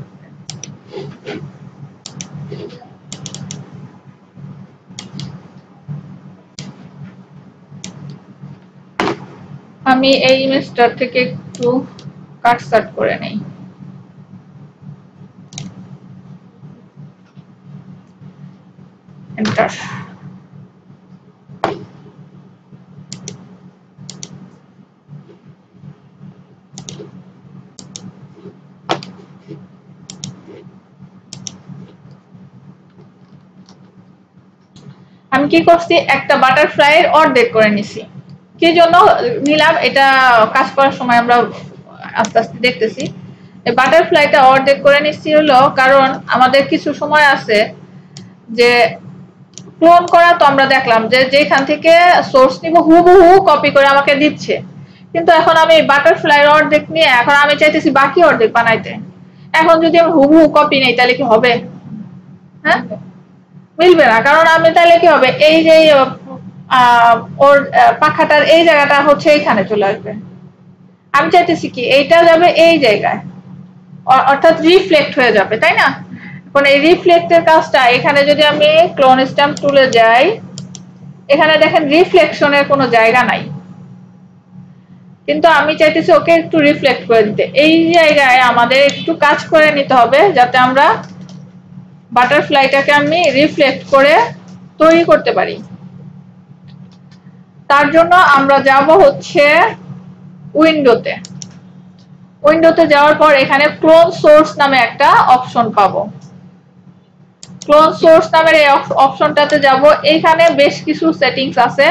আমি এই ইমেজটার থেকে একটু কাটসাট করে নেই। এন্টার। আমি কি করছি, একটা বাটারফ্লাইয়ের অর্ধেক করে নিছি। কি জন্য নিলাম এটা কাজ করার সময় আমরা আস্তে আস্তে দেখতেছি। এই বাটারফ্লাইটা অর্ধেক করে নিচ্ছি হলো কারণ আমাদের কিছু সময় আছে যে ক্লোন করা, তো আমরা দেখলাম যে যেখান থেকে সোর্স নিব হুবহু কপি করে আমাকে দিচ্ছে, কিন্তু এখন আমি বাটারফ্লাইয়ের অর্ধেক নিয়ে এখন আমি চাইতেছি বাকি অর্ধেক বানাইতে। এখন যদি আমি হুবহু কপি নেই তাহলে কি হবে? হ্যাঁ, মিলবে না। কারণ আমি তাহলে কি হবে, এই যে ওর পাখাটার এই জায়গাটা হচ্ছে এইখানে চলে আসবে। আমি চাইতেছি কি এইটা যাবে এই জায়গায়, অর্থাৎ রিফ্লেক্ট হয়ে যাবে, তাই না? এখন এই রিফ্লেক্টের কাজটা এখানে যদি আমি ক্লোন স্ট্যাম্প টুলে যাই, এখানে দেখেন রিফ্লেকশনের কোনো জায়গা নাই, কিন্তু আমি চাইতেছি ওকে একটু রিফ্লেক্ট করে দিতে। এই জায়গায় আমাদের একটু কাজ করে নিতে হবে যাতে আমরা বাটারফ্লাইটাকে আমি রিফ্লেক্ট করে তৈরি করতে পারি। তার জন্য আমরা যাব হচ্ছে উইন্ডোতে। উইন্ডোতে যাওয়ার পর এখানে ক্লোন সোর্স নামে একটা অপশন পাবো। ক্লোন সোর্স নামের এই অপশনটাতে যাব। এইখানে বেশ কিছু সেটিংস আছে,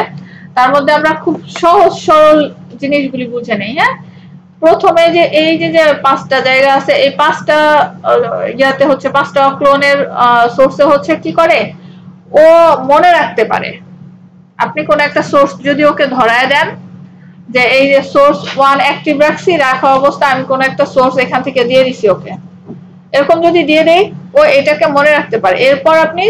তার মধ্যে আমরা খুব সহজ সরল জিনিসগুলি বুঝে নেই। হ্যাঁ, প্রথমে যে এই যে পাঁচটা জায়গা আছে, এই পাঁচটা ইয়াতে হচ্ছে পাঁচটা ক্লোনের সোর্সে হচ্ছে কি করে, ও মনে রাখতে পারে। আপনি কোন একটা সোর্স যদি ওকে ধরায় দেন যে এই যে সোর্স 1 অ্যাক্টিভ রাখছি, রাখা অবস্থায় আমি কোন একটা সোর্স এখান থেকে দিয়ে দিছি ওকে, এরকম যদি দিয়ে দেই ও এটাকে মনে রাখতে পারে। এরপর আপনি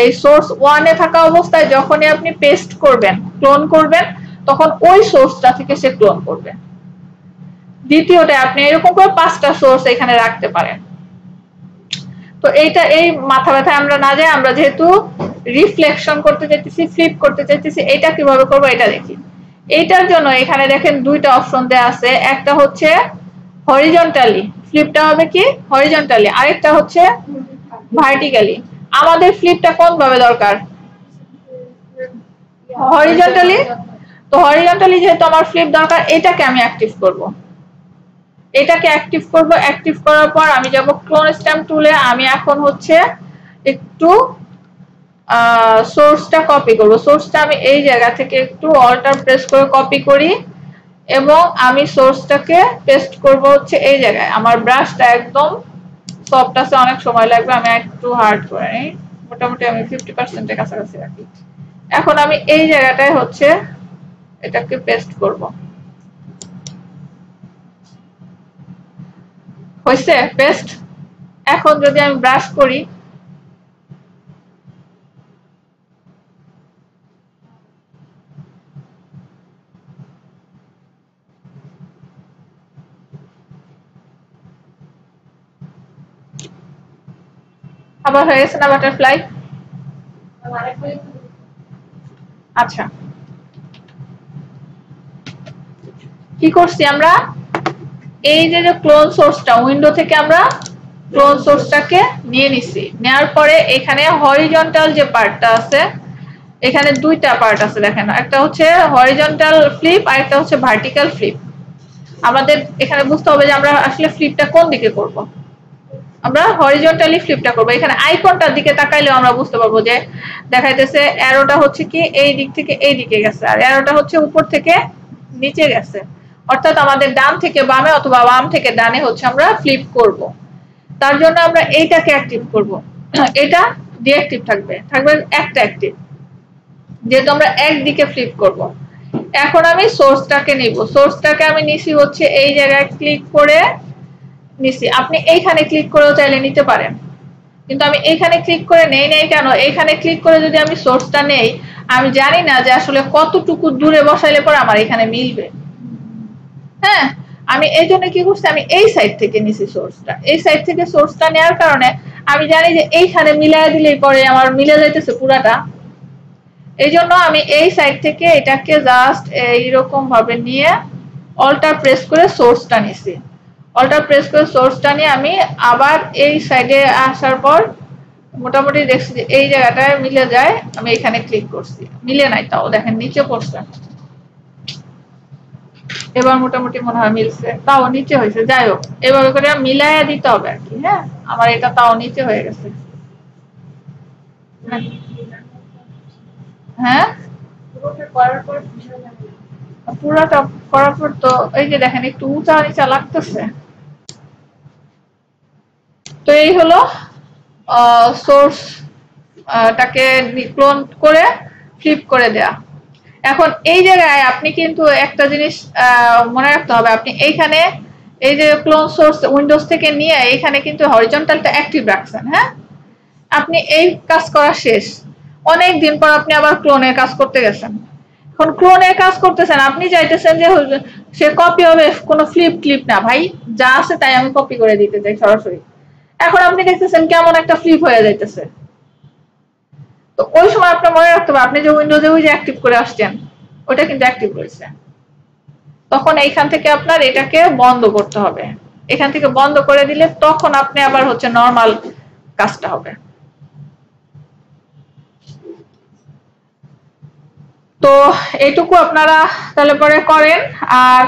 এই সোর্স 1 এ থাকা অবস্থায় যখনই আপনি পেস্ট করবেন, ক্লোন করবেন, তখন ওই সোর্সটা থেকে সে ক্লোন করবে। দ্বিতীয়টা আপনি এরকম করে পাঁচটা সোর্স এখানে রাখতে পারেন। তো এইটা এই মাথা ব্যথা আমরা না যাই, আমরা যেহেতু রিফ্লেকশন করতে চাইতেছি, ফ্লিপ করতে চাইতেছি, এটা কিভাবে করবো এটা দেখি। এইটার জন্য এখানে দেখেন দুইটা অপশন দেয়া আছে, একটা হচ্ছে হরিজন্টালি, ফ্লিপটা হবে কি হরিজন্টালি, আরেকটা হচ্ছে ভার্টিক্যালি। আমাদের ফ্লিপটা কোন ভাবে দরকার? হরিজন্টালি। তো হরিজন্টালি যেহেতু আমার ফ্লিপ দরকার, এটাকে আমি অ্যাক্টিভ করব। এটাকে অ্যাক্টিভ করব। অ্যাক্টিভ করার পর আমি যাব ক্লোন স্ট্যাম্প টুলে। আমি এখন হচ্ছে একটু সোর্সটা কপি করব। সোর্সটা আমি এই জায়গা থেকে একটু অল্টার প্রেস করে কপি করি এবং আমি সোর্সটাকে পেস্ট করব হচ্ছে এই জায়গায়। আমার ব্রাশটা একদম সফট আছে, অনেক সময় লাগবে, আমি একটু হার্ড করে নিই। মোটামুটি আমি 50% এর কাছাকাছি রাখি। এখন আমি এই জায়গাটায় হচ্ছে এটাকে পেস্ট করব। হইছে পেস্ট। এখন যদি আমি ব্রাশ করি, আবার হয়ে গেছে না বাটারফ্লাই? আচ্ছা, কি করছি আমরা, এই যে ক্লোন সোর্সটা উইন্ডো থেকে আমরা ক্লোন সোর্সটাকে নিয়ে নিছি। নেওয়ার পরে এখানে হরিজন্টাল যে পার্টটা আছে, এখানে দুইটা পার্ট আছে দেখেন, একটা হচ্ছে হরিজন্টাল ফ্লিপ আর একটা হচ্ছে ভার্টিক্যাল ফ্লিপ। আমাদের এখানে বুঝতে হবে যে আমরা আসলে ফ্লিপটা কোন দিকে করব। আমরা হরিজন্টালি ফ্লিপটা করব। এখানে আইকনটার দিকে তাকাইলেও আমরা বুঝতে পারবো যে দেখাইতেছে অ্যারোটা হচ্ছে কি এই দিক থেকে এই দিকে গেছে, আর অ্যারোটা হচ্ছে উপর থেকে নিচে গেছে। অর্থাৎ আমাদের ডান থেকে বামে অথবা বাম থেকে ডানে হচ্ছে আমরা ফ্লিপ করব। তার জন্য আমরা এইটাকে অ্যাক্টিভ করব। এটা ডিঅ্যাক্টিভ থাকবে, থাকবে একটা অ্যাক্টিভ, যেহেতু আমরা একদিকে ফ্লিপ করব। এখন আমি সোর্সটাকে নিব। সোর্সটাকে আমি নিছি হচ্ছে এই জায়গায় ক্লিক করে নিছি। আপনি এইখানে ক্লিক করেও চাইলে নিতে পারেন, কিন্তু আমি এইখানে ক্লিক করে নেই নাই কেন, এইখানে ক্লিক করে যদি আমি সোর্সটা নেই, আমি জানি না যে আসলে কতটুকু দূরে বসাইলে পরে আমার এখানে মিলবে। হ্যাঁ, আমি এই জন্য কি করছি, আমি এই সাইড থেকে নিছি সোর্সটা। এই সাইড থেকে সোর্সটা নেওয়ার কারণে আমি জানি যে এইখানে মিলাই দিলেই পরে আমার মিলে যাইতেছে পুরাটা। এই জন্য আমি এই সাইড থেকে এটাকে জাস্ট এইরকম ভাবে নিয়ে অল্টার প্রেস করে সোর্সটা নিছি। অল্টার প্রেস করে সোর্সটা নিয়ে আমি আবার এই সাইডে আসার পর মোটামুটি দেখছি যে এই জায়গাটায় মিলে যায়। আমি এখানে ক্লিক করছি, মিলে নাই, তাও দেখেন নিচে পড়ছে। এবার মোটামুটি মনে হয় মিলছে, তাও নিচে হয়েছে। যাই হোক, এভাবে করে মিলাইয়া দিতে হবে আর কি। হ্যাঁ, আমার এটা তাও নিচে হয়ে গেছে। হ্যাঁ পুরাটা করার পর তো এই যে দেখেন একটু উঁচা নিচা লাগতেছে। তো এই হলো সোর্স টাকে ক্লোন করে ফ্লিপ করে দেয়া। এখন এই জায়গায় আপনি কিন্তু একটা জিনিস মনে রাখতে হবে, আপনি এইখানে এই যে ক্লোন সোর্স উইন্ডোজ থেকে নিয়ে এইখানে কিন্তু হরিজন্টালটা অ্যাক্টিভ রাখছেন। হ্যাঁ, আপনি এই কাজ করা শেষ, অনেক দিন পর আপনি আবার ক্লোনের কাজ করতে গেছেন। এখন ক্লোনের কাজ করতেছেন, আপনি চাইতেছেন যে সে কপি হবে, কোনো ফ্লিপ ক্লিপ না ভাই, যা আছে তাই আমি কপি করে দিতে চাই সরাসরি। এখন আপনি দেখতেছেন কেমন একটা ফ্লিপ হয়ে যাইতেছে। তো ওই সময় আপনার মনে রাখতে হবে, আপনি যে উইন্ডোজে ওই যে অ্যাক্টিভ করে আসছেন ওটা কিন্তু অ্যাক্টিভ রয়েছে। তখন এইখান থেকে আপনার এটাকে বন্ধ করতে হবে। এখান থেকে বন্ধ করে দিলে তখন আপনি আবার হচ্ছে নরমাল কাজটা হবে। তো এইটুকু আপনারা তাহলে পরে করেন। আর